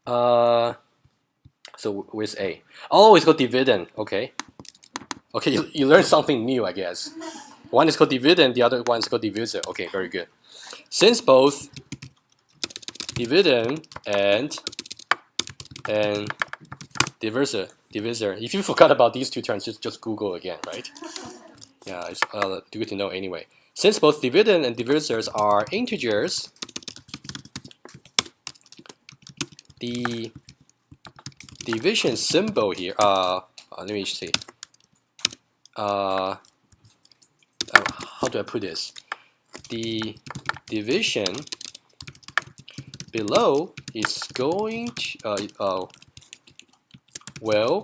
So where's A? Oh, it's called dividend. Okay. Okay, you learned something new, I guess. One is called dividend, the other one is called divisor. Okay, very good. Since both dividend and divisor, if you forgot about these two terms, just Google again, right? Yeah, it's good to know anyway. Since both dividend and divisors are integers, the division symbol here, let me see. How do I put this? The division below is going to will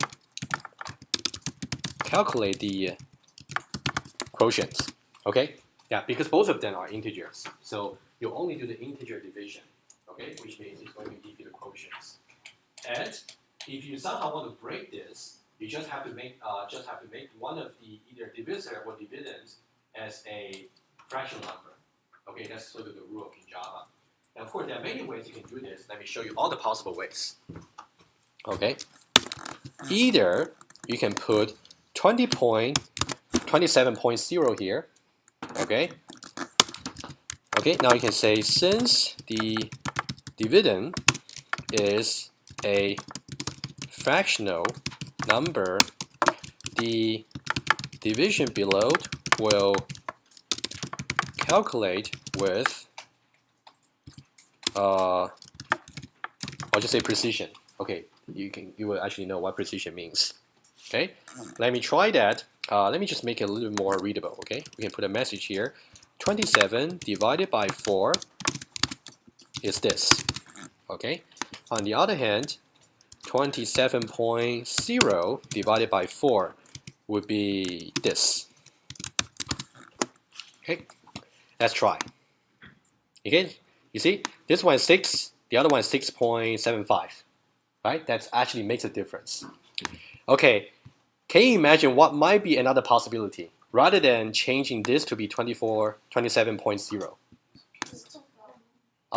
calculate the quotients. Okay, yeah, because both of them are integers, so you only do the integer division. Okay, which means it's going to give you the quotients. And if you somehow want to break this, you just have to make one of the either divisor or dividends as a fractional number. Okay, that's sort of the rule in Java. And of course, there are many ways you can do this. Let me show you all the possible ways. Okay, either you can put 27.0 here. Okay. Okay, now you can say since the dividend is a fractional number, the division below will calculate with I'll just say precision. Okay, you will actually know what precision means. Okay, let me try that. Let me just make it a little more readable. Okay, we can put a message here. 27 divided by 4 is this. Okay, on the other hand, 27.0 divided by 4 would be this. Okay, let's try. Okay, you see, this one is 6, the other one is 6.75. Right? That actually makes a difference. Okay, can you imagine what might be another possibility rather than changing this to be 27.0?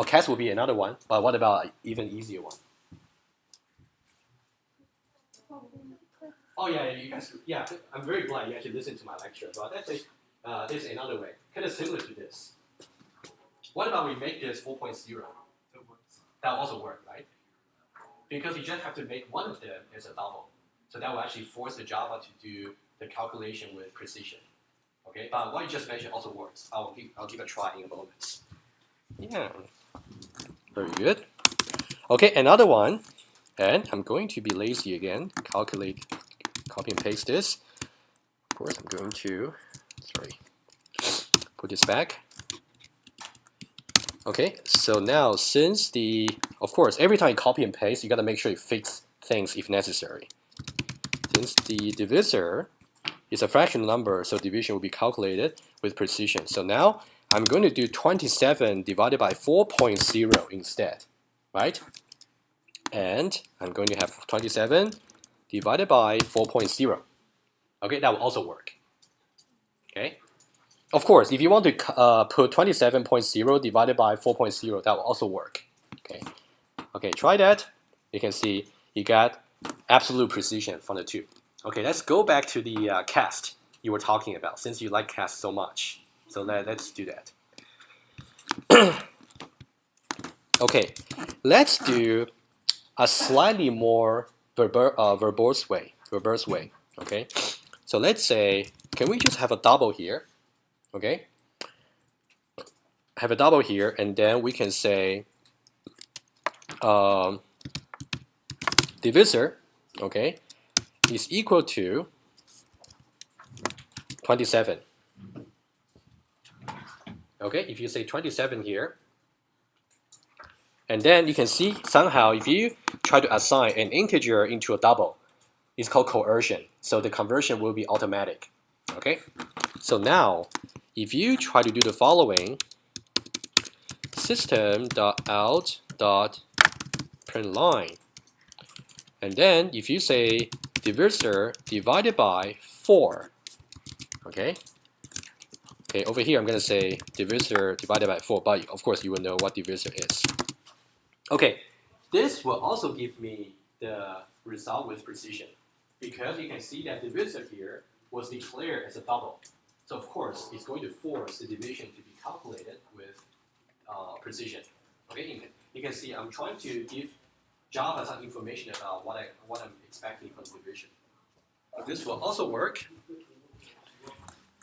Cast will be another one, but what about an even easier one? Oh yeah, you guys. Yeah, I'm very glad you actually listened to my lecture. But there's another way, kind of similar to this. What about we make this 4.0? That will also work, right? Because you just have to make one of them as a double. So that will actually force the Java to do the calculation with precision. Okay, but what you just mentioned also works. I'll give a try in a moment. Yeah, very good. Okay, another one. And I'm going to be lazy again. Copy and paste this. Of course, I'm going to, put this back. Okay, so now since of course, every time you copy and paste, you got to make sure you fix things if necessary. Since the divisor is a fractional number, so division will be calculated with precision. So now I'm going to do 27 divided by 4.0 instead, right? And I'm going to have 27 divided by 4.0. Okay, that will also work. Okay. Of course, if you want to put 27.0 divided by 4.0, that will also work. Okay. Okay, try that. You can see you got absolute precision from the two. Okay, let's go back to the cast you were talking about, since you like cast so much. So let's do that. Okay, let's do a slightly more verbose way. Okay, so let's say, can we just have a double here? Okay, have a double here, and then we can say divisor, okay, is equal to 27. Okay, if you say 27 here, and then you can see somehow if you try to assign an integer into a double, it's called coercion. So the conversion will be automatic. Okay, so now if you try to do the following, system.out.println, and then if you say divisor divided by 4, okay, over here I'm going to say divisor divided by 4, but of course you will know what divisor is. Okay, this will also give me the result with precision, because you can see that divisor here was declared as a double. So of course, it's going to force the division to be calculated with precision. Okay, you can see I'm trying to give Java some information about what I'm expecting from division. But this will also work.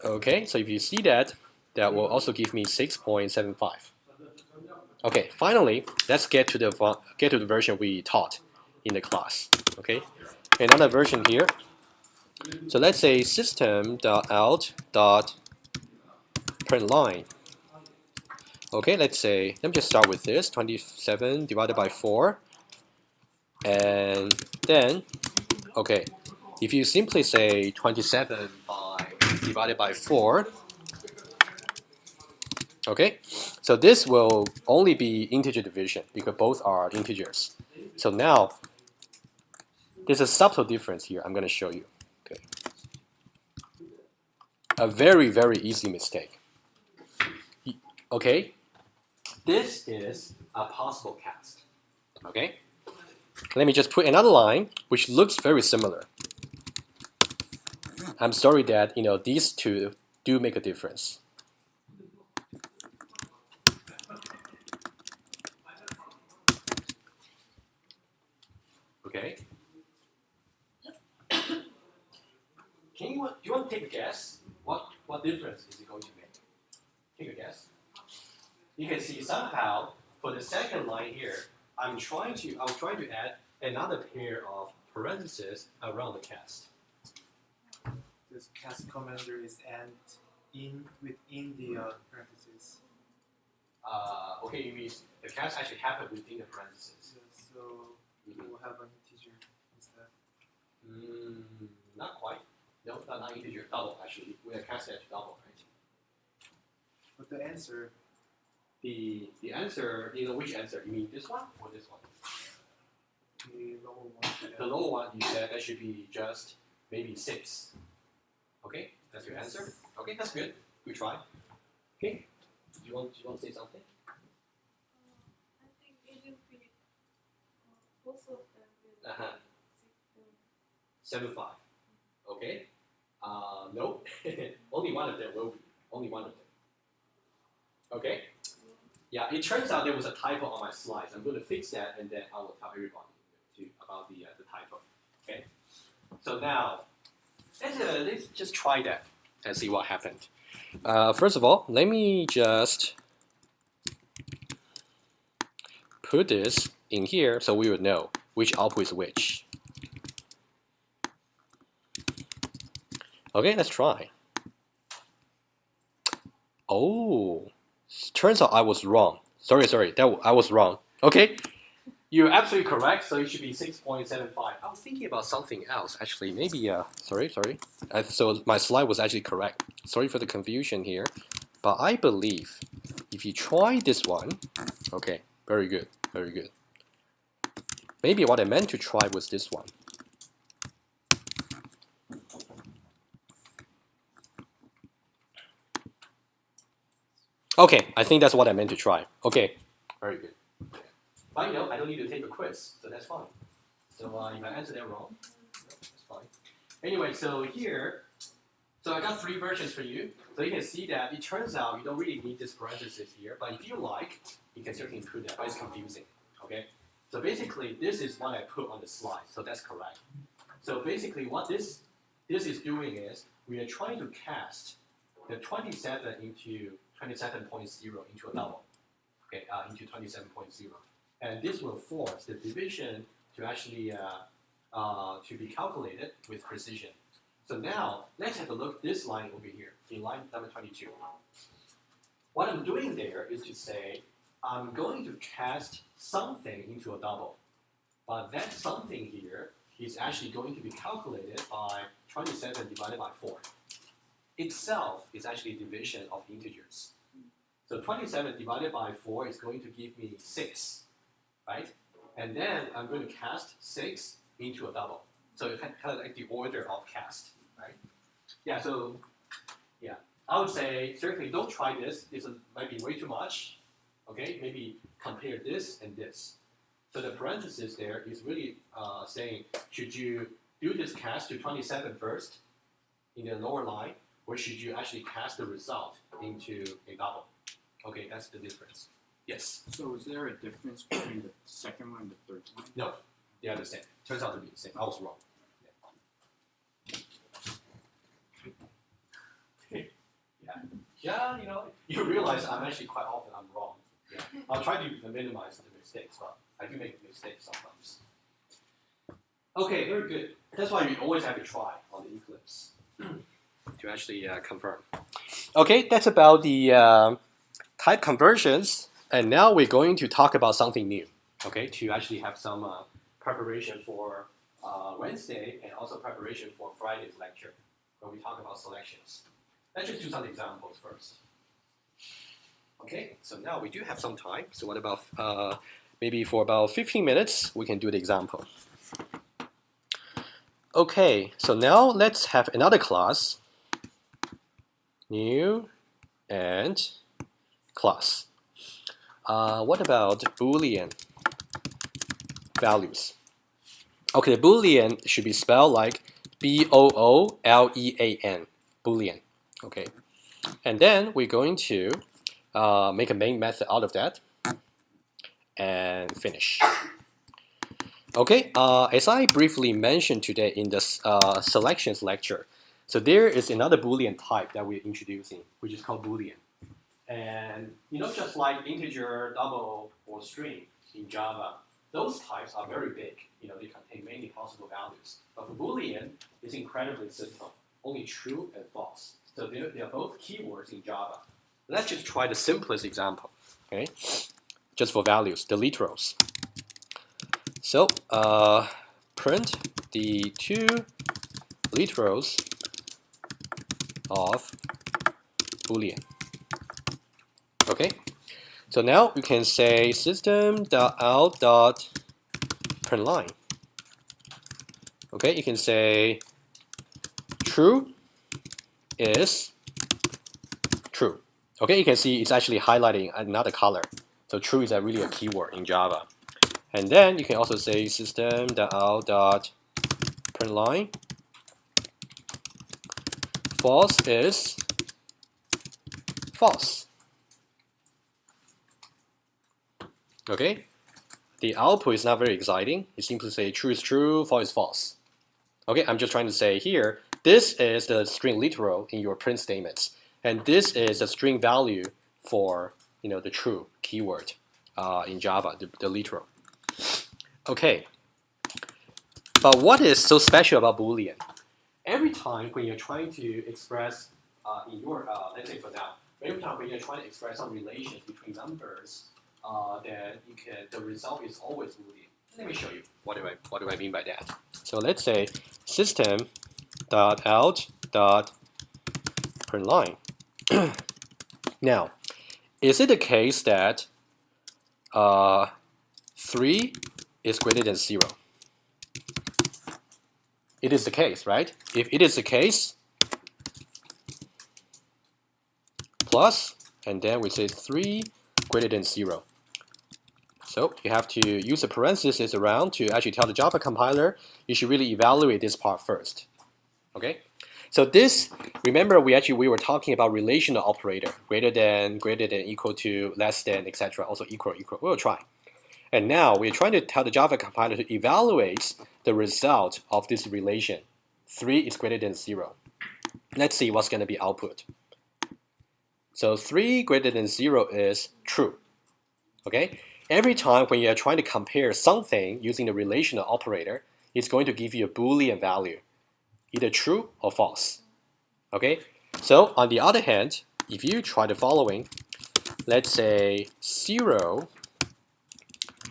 Okay, so if you see that, that will also give me 6.75. Okay, finally, let's get to the version we taught in the class. Okay, another version here. So let's say system.out.println. Okay, let me just start with this, 27 divided by 4. And then, okay, if you simply say 27 divided by 4, okay, so this will only be integer division because both are integers. So now, there's a subtle difference here I'm going to show you. Okay. A very, very easy mistake. Okay, this is a possible cast. Okay, let me just put another line which looks very similar. I'm sorry that these two do make a difference. Okay. Do you want to take a guess? What difference is it going to make? Take a guess. You can see somehow for the second line here, I'm trying to add another pair of parentheses around the cast. This cast commander is and within the parentheses. Okay, you mean the cast actually happened within the parentheses. So we'll have an integer instead. Not quite. No, not integer. Double actually. We are casting at double, right? But the answer. The answer, which answer? You mean this one or this one? The lower one. The lower one, you said that should be just maybe 6. Okay, that's your answer. Okay, that's good. Good try. Okay, do you want to say something? I think it will be both of them will Uh-huh. 6. 7-5. Okay. No. Only one of them will be. Only one of them. Okay. Yeah, it turns out there was a typo on my slides. I'm going to fix that, and then I will tell everybody about the typo. Okay. So now, let's just try that and see what happened. First of all, let me just put this in here so we would know which output is which. Okay, let's try. Oh, turns out I was wrong. Sorry, I was wrong. Okay, you're absolutely correct. So it should be 6.75. I was thinking about something else actually. Maybe sorry. So my slide was actually correct. Sorry for the confusion here, but I believe if you try this one, okay, very good. Maybe what I meant to try was this one. Okay, I think that's what I meant to try. Okay, very good. But I don't need to take a quiz, so that's fine. So if I answer that wrong, that's fine. Anyway, so here, so I got 3 versions for you. So you can see that it turns out you don't really need this parenthesis here, but if you like, you can certainly include that, but it's confusing. Okay? So basically, this is what I put on the slide, so that's correct. So basically, what this is doing is we are trying to cast the 27 into 27.0 into a double, okay, into 27.0, and this will force the division to actually to be calculated with precision. So now let's have a look at this line over here in line number 22. What I'm doing there is to say I'm going to cast something into a double, but that something here is actually going to be calculated by 27 divided by 4. Itself is actually division of integers. So 27 divided by 4 is going to give me 6, right? And then I'm going to cast 6 into a double. So it's kind of like the order of cast, right? Yeah, so yeah, I would say certainly don't try this. This might be way too much. Okay, maybe compare this and this. So the parenthesis there is really saying, should you do this cast to 27 first in the lower line, or should you actually cast the result into a double? Okay, that's the difference. Yes? So is there a difference between the second one and the third one? No, they are the same. Turns out to be the same. I was wrong. Yeah, you realize I'm actually quite often I'm wrong. Yeah. I'll try to minimize the mistakes, but I do make mistakes sometimes. Okay, very good. That's why we always have to try on the Eclipse to actually confirm. Okay, that's about the type conversions, and now we're going to talk about something new. Okay, to actually have some preparation for Wednesday and also preparation for Friday's lecture, where we talk about selections. Let's just do some examples first. Okay, so now we do have some time. So what about maybe for about 15 minutes, we can do the example. Okay, so now let's have another class, new and class. What about Boolean values? Okay, the Boolean should be spelled like B-O-O-L-E-A-N, Boolean. Okay, and then we're going to make a main method out of that and finish. Okay, as I briefly mentioned today in the selections lecture, so there is another Boolean type that we're introducing, which is called Boolean. And just like integer, double, or string in Java, those types are very big. They contain many possible values. But for Boolean, it's incredibly simple, only true and false. So they're both keywords in Java. Let's just try the simplest example, okay? Just for values, the literals. So print the two literals of Boolean. Okay, so now you can say system.out.println. Okay, you can say true is true. Okay, you can see it's actually highlighting another color. So true is really a keyword in Java. And then you can also say system.out.println. False is false. Okay, the output is not very exciting. You simply say true is true, false is false. Okay, I'm just trying to say here, this is the string literal in your print statements, and this is the string value for the true keyword in Java, the literal. Okay, but what is so special about Boolean? Every time when you're trying to express in your, let's say for now, every time when you're trying to express some relations between numbers, then the result is always Boolean. Let me show you what do I mean by that. So let's say system.out.println. Now, is it the case that 3 is greater than 0? It is the case, right? If it is the case, plus, and then we say 3 greater than 0. So you have to use a parenthesis around to actually tell the Java compiler you should really evaluate this part first. Okay? So this, remember we were talking about relational operator, greater than, equal to, less than, etc. Also equal. We'll try. And now we're trying to tell the Java compiler to evaluate the result of this relation. 3 is greater than 0. Let's see what's going to be output. So 3 greater than 0 is true. Okay? Every time when you're trying to compare something using the relational operator, it's going to give you a Boolean value, either true or false. Okay? So on the other hand, if you try the following, let's say 0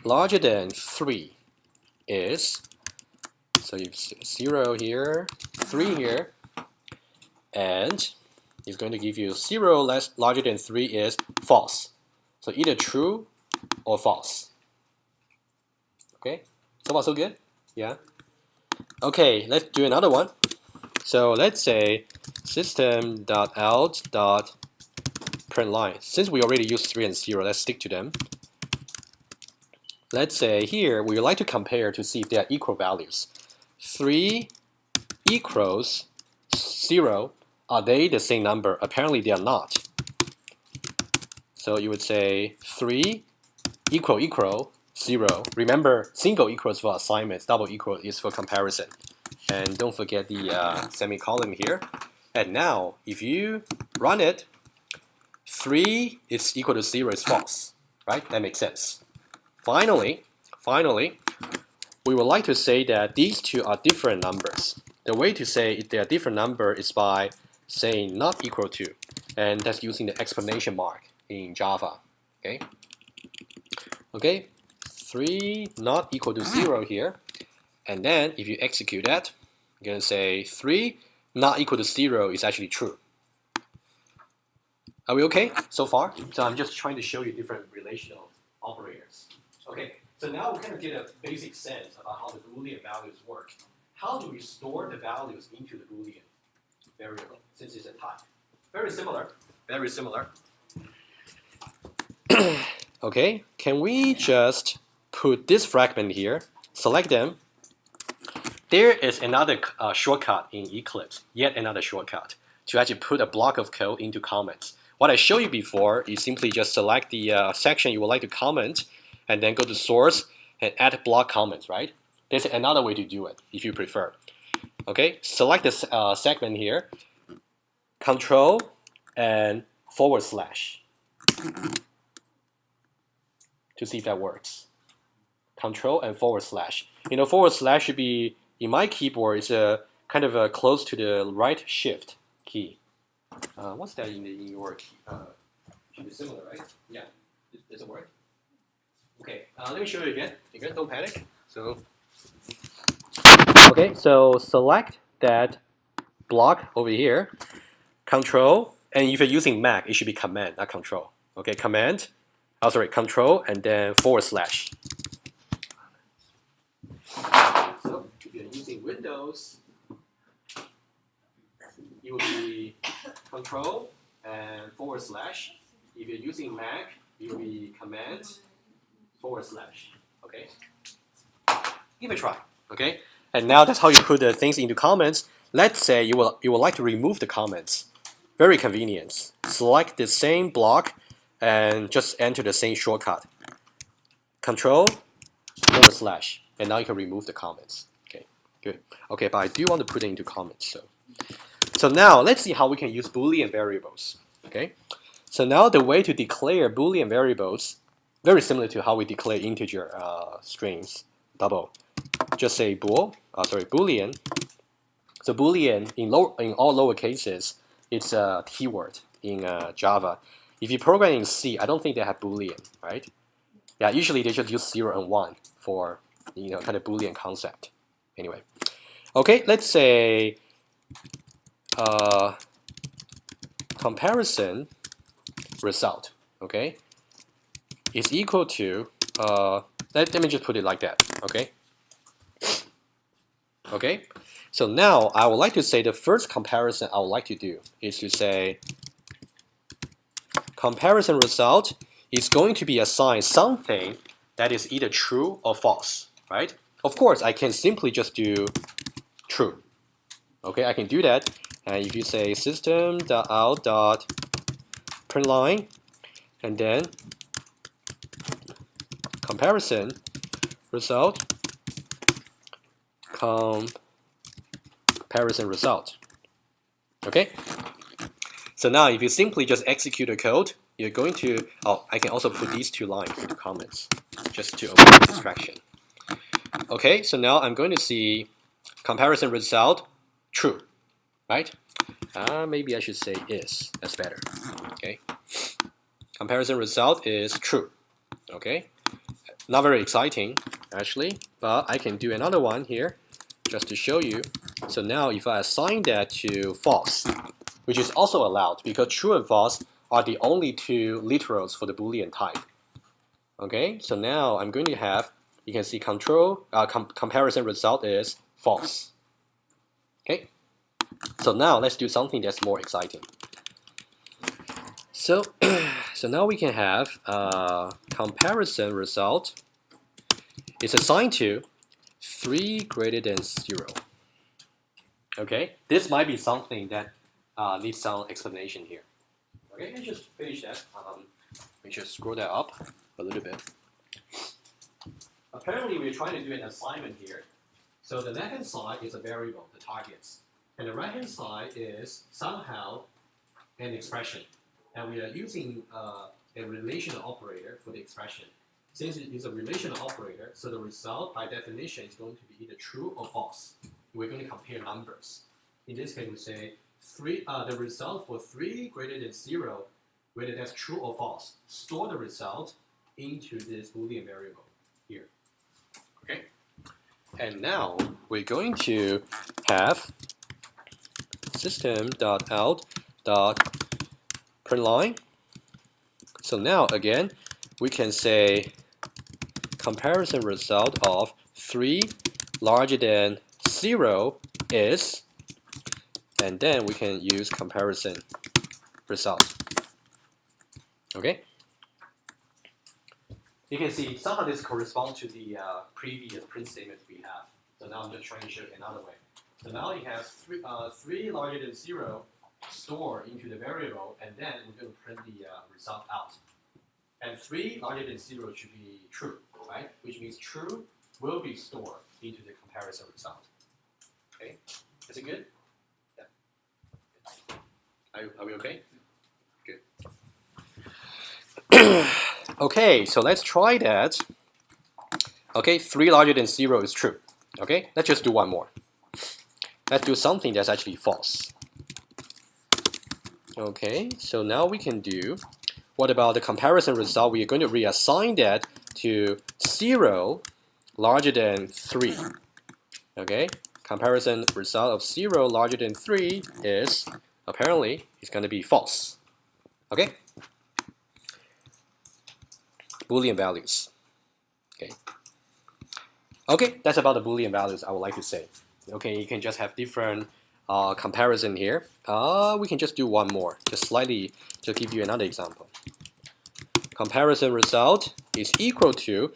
larger than 3 is, so you 0 here, 3 here, and it's going to give you 0 larger than 3 is false. So either true or false. Okay, so far so good? Yeah. Okay, let's do another one. So let's say system.out.println. Since we already used 3 and 0, let's stick to them. Let's say here we would like to compare to see if they are equal values. 3 equals 0. Are they the same number? Apparently they are not. So you would say 3 equal 0. Remember, single equals for assignments, double equal is for comparison. And don't forget the semicolon here. And now, if you run it, 3 is equal to 0 is false, right? That makes sense. Finally, we would like to say that these two are different numbers. The way to say if they are different number is by saying not equal to, and that's using the exclamation mark in Java. Okay, 3 not equal to 0 here, and then if you execute that, you're gonna say 3 not equal to 0 is actually true. Are we okay so far? So I'm just trying to show you different relational operators. Okay, so now we kind of get a basic sense about how the Boolean values work. How do we store the values into the Boolean variable, since it's a type? Very similar, very similar. Okay, can we just put this fragment here, select them. There is another shortcut in Eclipse, yet another shortcut, to actually put a block of code into comments. What I showed you before is simply just select the section you would like to comment, and then go to source and add block comments, right? there's another way to do it if you prefer. Okay, select this segment here, Control and / to see if that works. Control and /. You know, / should be, in my keyboard, it's kind of close to the right shift key. What's that in your key? Should be similar, right? Yeah. Does it work? Okay. Let me show you again. Don't panic. So. Okay. So select that block over here. Control, and if you're using Mac, it should be Command, not Control. Okay. Command. Oh, sorry. Control and then /. So if you're using Windows, it will be Control and /. If you're using Mac, it will be Command /. Okay. Give it a try. Okay. And now that's how you put the things into comments. Let's say you would like to remove the comments. Very convenient. Select the same block and just enter the same shortcut. Control /, and now you can remove the comments. Okay, good. Okay, but I do want to put it into comments. So now let's see how we can use Boolean variables. Okay, so now the way to declare Boolean variables, very similar to how we declare integer strings, double. Just say Boolean. So Boolean in all lower cases, it's a keyword in Java. If you program in C, I don't think they have Boolean, right? Yeah, usually they just use 0 and 1 for kind of Boolean concept. Anyway, okay, let's say comparison result, okay, is equal to let me just put it like that, okay. Okay, so now I would like to say the first comparison I would like to do is to say comparison result is going to be assigned something that is either true or false, right? Of course, I can simply just do true. Okay, I can do that. And if you say system.out.println and then comparison result, comparison result. Okay, so now if you simply just execute a code, you're going to, I can also put these two lines into comments just to avoid distraction. Okay, so now I'm going to see comparison result true, right? Maybe I should say is, that's better. Okay, comparison result is true. Okay, not very exciting actually, but I can do another one here just to show you. So now if I assign that to false, which is also allowed because true and false are the only two literals for the Boolean type. Okay, so now I'm going to have, you can see comparison result is false. Okay, so now let's do something that's more exciting. So, so now we can have comparison result is assigned to 3 greater than 0. Okay, this might be something that needs some explanation here. Okay, let's just finish that. Let me just scroll that up a little bit. Apparently, we're trying to do an assignment here. So the left-hand side is a variable, the targets. And the right-hand side is somehow an expression. And we are using a relational operator for the expression. Since it is a relational operator, so the result by definition is going to be either true or false. We're going to compare numbers. In this case, we say the result for 3 greater than 0, whether that's true or false. Store the result into this Boolean variable here. Okay. And now we're going to have system.out.println. So now again, we can say comparison result of 3 larger than 0 is, and then we can use comparison result. Okay? You can see somehow this corresponds to the previous print statement we have. So now I'm just trying to show it another way. So now you have 3 larger than 0 stored into the variable, and then we're going to print the result out. And 3 larger than 0 should be true, right? Which means true will be stored into the comparison result. Okay, is it good? Yeah. Are we okay? Good. Okay, so let's try that. Okay, 3 larger than 0 is true. Okay, let's just do one more. Let's do something that's actually false. Okay, so now we can do, what about the comparison result? We are going to reassign that to 0 larger than 3. Okay, comparison result of 0 larger than 3 is, apparently, it's going to be false. Okay? Boolean values. Okay. Okay, that's about the Boolean values I would like to say. Okay, you can just have different comparison here. We can just do one more, just slightly, to give you another example. Comparison result is equal to,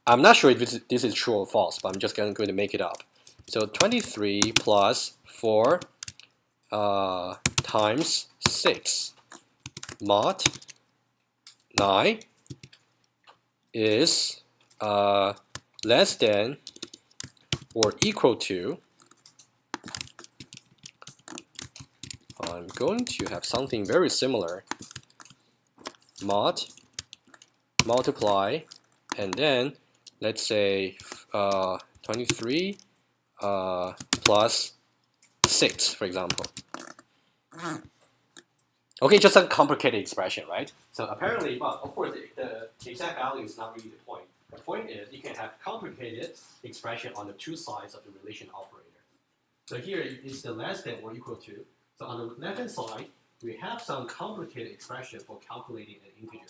I'm not sure if this is true or false, but I'm just going to make it up. So 23 plus 4 times 6 mod 9 is less than or equal to, I'm going to have something very similar, mod multiply, and then let's say 23 plus 6, for example. Okay, just a complicated expression, right? So apparently, well, of course, the exact value is not really the point. The point is you can have complicated expression on the two sides of the relation operator. So here is the less than or equal to. So on the left-hand side, we have some complicated expression for calculating an integer.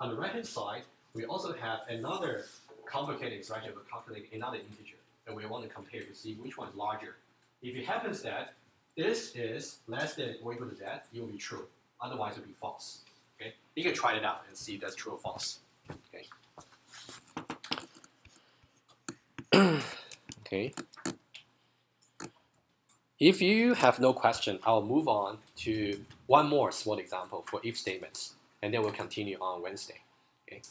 On the right-hand side, we also have another complicated expression for calculating another integer. And we want to compare to see which one is larger. If it happens that this is less than or equal to that, it will be true. Otherwise, it will be false. Okay? You can try it out and see if that's true or false. Okay. Okay. If you have no question, I'll move on to one more small example for if statements, and then we'll continue on Wednesday. Okay.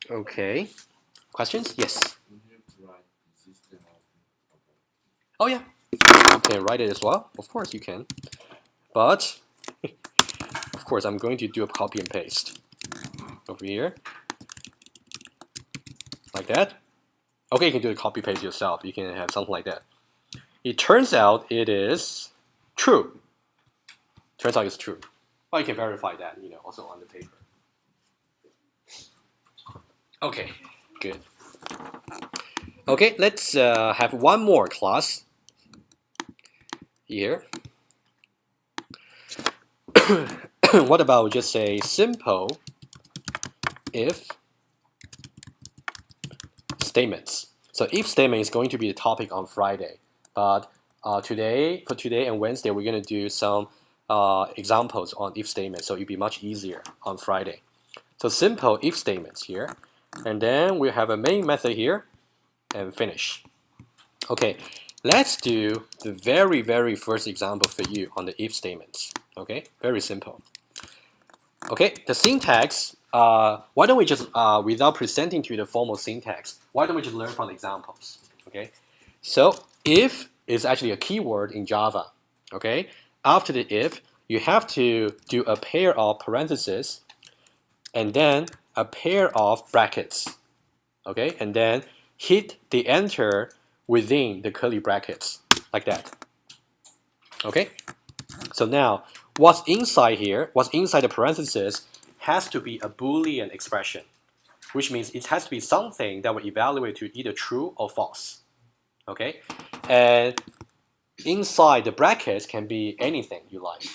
Okay. Questions? Yes. Oh yeah. You can write it as well. Of course you can. But of course I'm going to do a copy and paste over here. Like that. Okay, you can do the copy paste yourself. You can have something like that. It turns out it is true. Turns out it's true. Well, you can verify that, also on the paper. Okay, good. Okay, let's have one more class here. What about just say simple if statements? So if statement is going to be the topic on Friday, but for today and Wednesday, we're going to do some examples on if statements, so it'll be much easier on Friday. So simple if statements here, and then we have a main method here, and finish. Okay, let's do the very, very first example for you on the if statements. Okay, very simple. Okay, the syntax, why don't we just, without presenting to you the formal syntax, why don't we just learn from the examples? Okay, so if is actually a keyword in Java. Okay, after the if, you have to do a pair of parentheses and then a pair of brackets. Okay, and then hit the enter within the curly brackets, like that. Okay, so now what's inside here, what's inside the parentheses, has to be a Boolean expression, which means it has to be something that will evaluate to either true or false. Okay, and inside the brackets can be anything you like.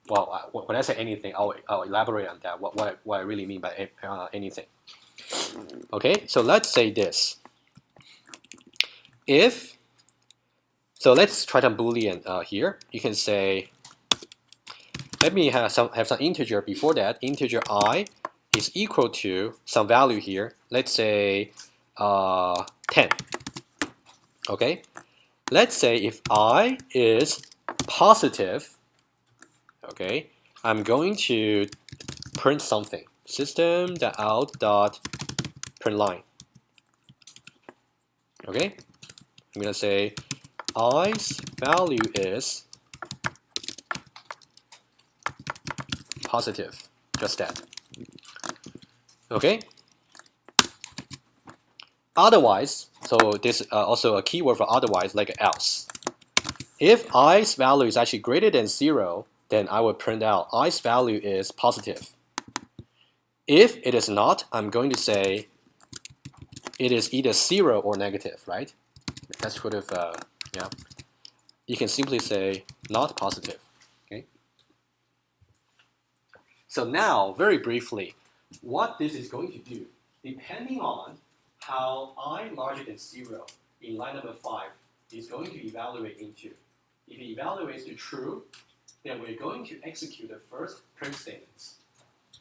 Well, when I say anything, I'll elaborate on that, what I really mean by anything. Okay, so let's say this. If, so let's try some Boolean here. You can say, let me have some integer before that. Integer I is equal to some value here. Let's say 10. Okay, let's say if I is positive, okay, I'm going to print something. system.out.println. Okay, I'm gonna say i's value is positive, just that. Okay. Otherwise, so this also a keyword for otherwise, like else. If i's value is actually greater than 0, then I will print out i's value is positive. If it is not, I'm going to say it is either 0 or negative, right? That's sort of, yeah. You can simply say not positive, okay? So now, very briefly, what this is going to do, depending on how I larger than 0 in line number 5 is going to evaluate into. If it evaluates to true, then we're going to execute the first print statements.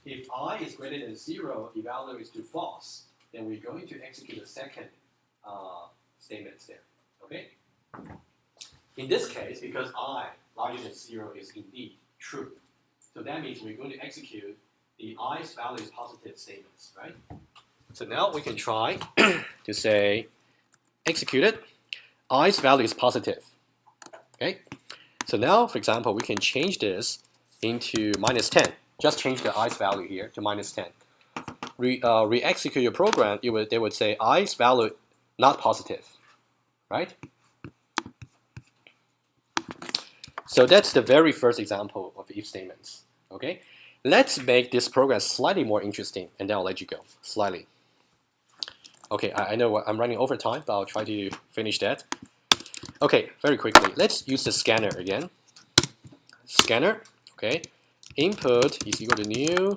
If I is greater than 0 evaluates to false, then we're going to execute the second statements there. Okay? In this case, because I larger than 0 is indeed true, so that means we're going to execute the i's value is positive statements, right? So now we can try to say execute it. I's value is positive. Okay? So now, for example, we can change this into -10. Just change the i's value here to -10. Re-execute your program, they would say i's value not positive, right? So that's the very first example of if statements. Okay? Let's make this program slightly more interesting, and then I'll let you go. Slightly. Okay, I know I'm running over time, but I'll try to finish that. Okay, very quickly. Let's use the scanner again. Scanner, okay. Input is equal to new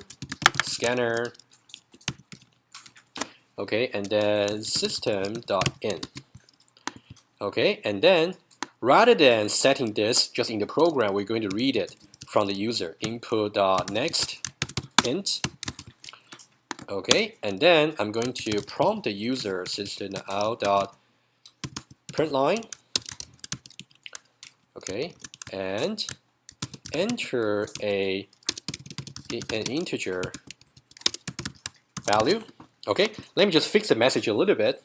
scanner. Okay, and then system.in. Okay, and then rather than setting this just in the program, we're going to read it from the user. Input.next int. Okay, and then I'm going to prompt the user system.out.println. Okay, and enter an integer value. Okay, let me just fix the message a little bit.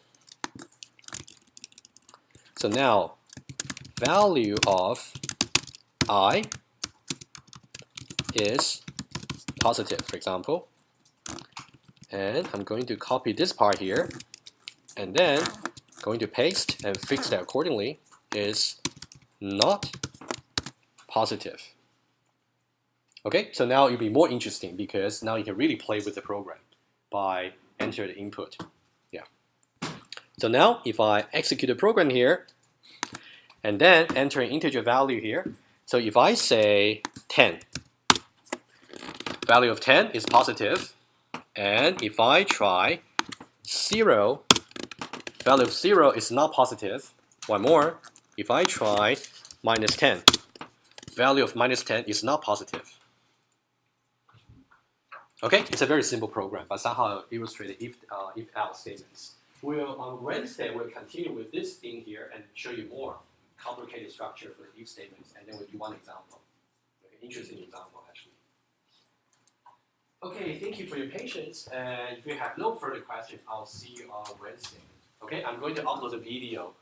So now, value of I is positive, for example. And I'm going to copy this part here, and then going to paste and fix that accordingly is not positive. Okay, so now it'll be more interesting because now you can really play with the program by enter the input. Yeah. So now if I execute the program here and then enter an integer value here, so if I say 10, value of 10 is positive. And if I try 0, value of 0 is not positive. One more, if I try -10, value of -10 is not positive. Okay, it's a very simple program, but somehow illustrated if-else statements. On Wednesday, we'll continue with this thing here and show you more complicated structure for the if statements, and then we'll do one example, okay, interesting example actually. Okay, thank you for your patience, and if you have no further questions, I'll see you on Wednesday. Okay, I'm going to upload the video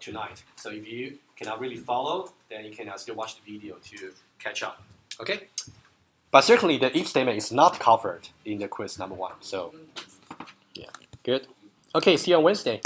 tonight, so if you cannot really follow, then you can still watch the video to catch up. Okay, but certainly the if statement is not covered in the quiz number 1. So yeah, good. Okay, see you on Wednesday.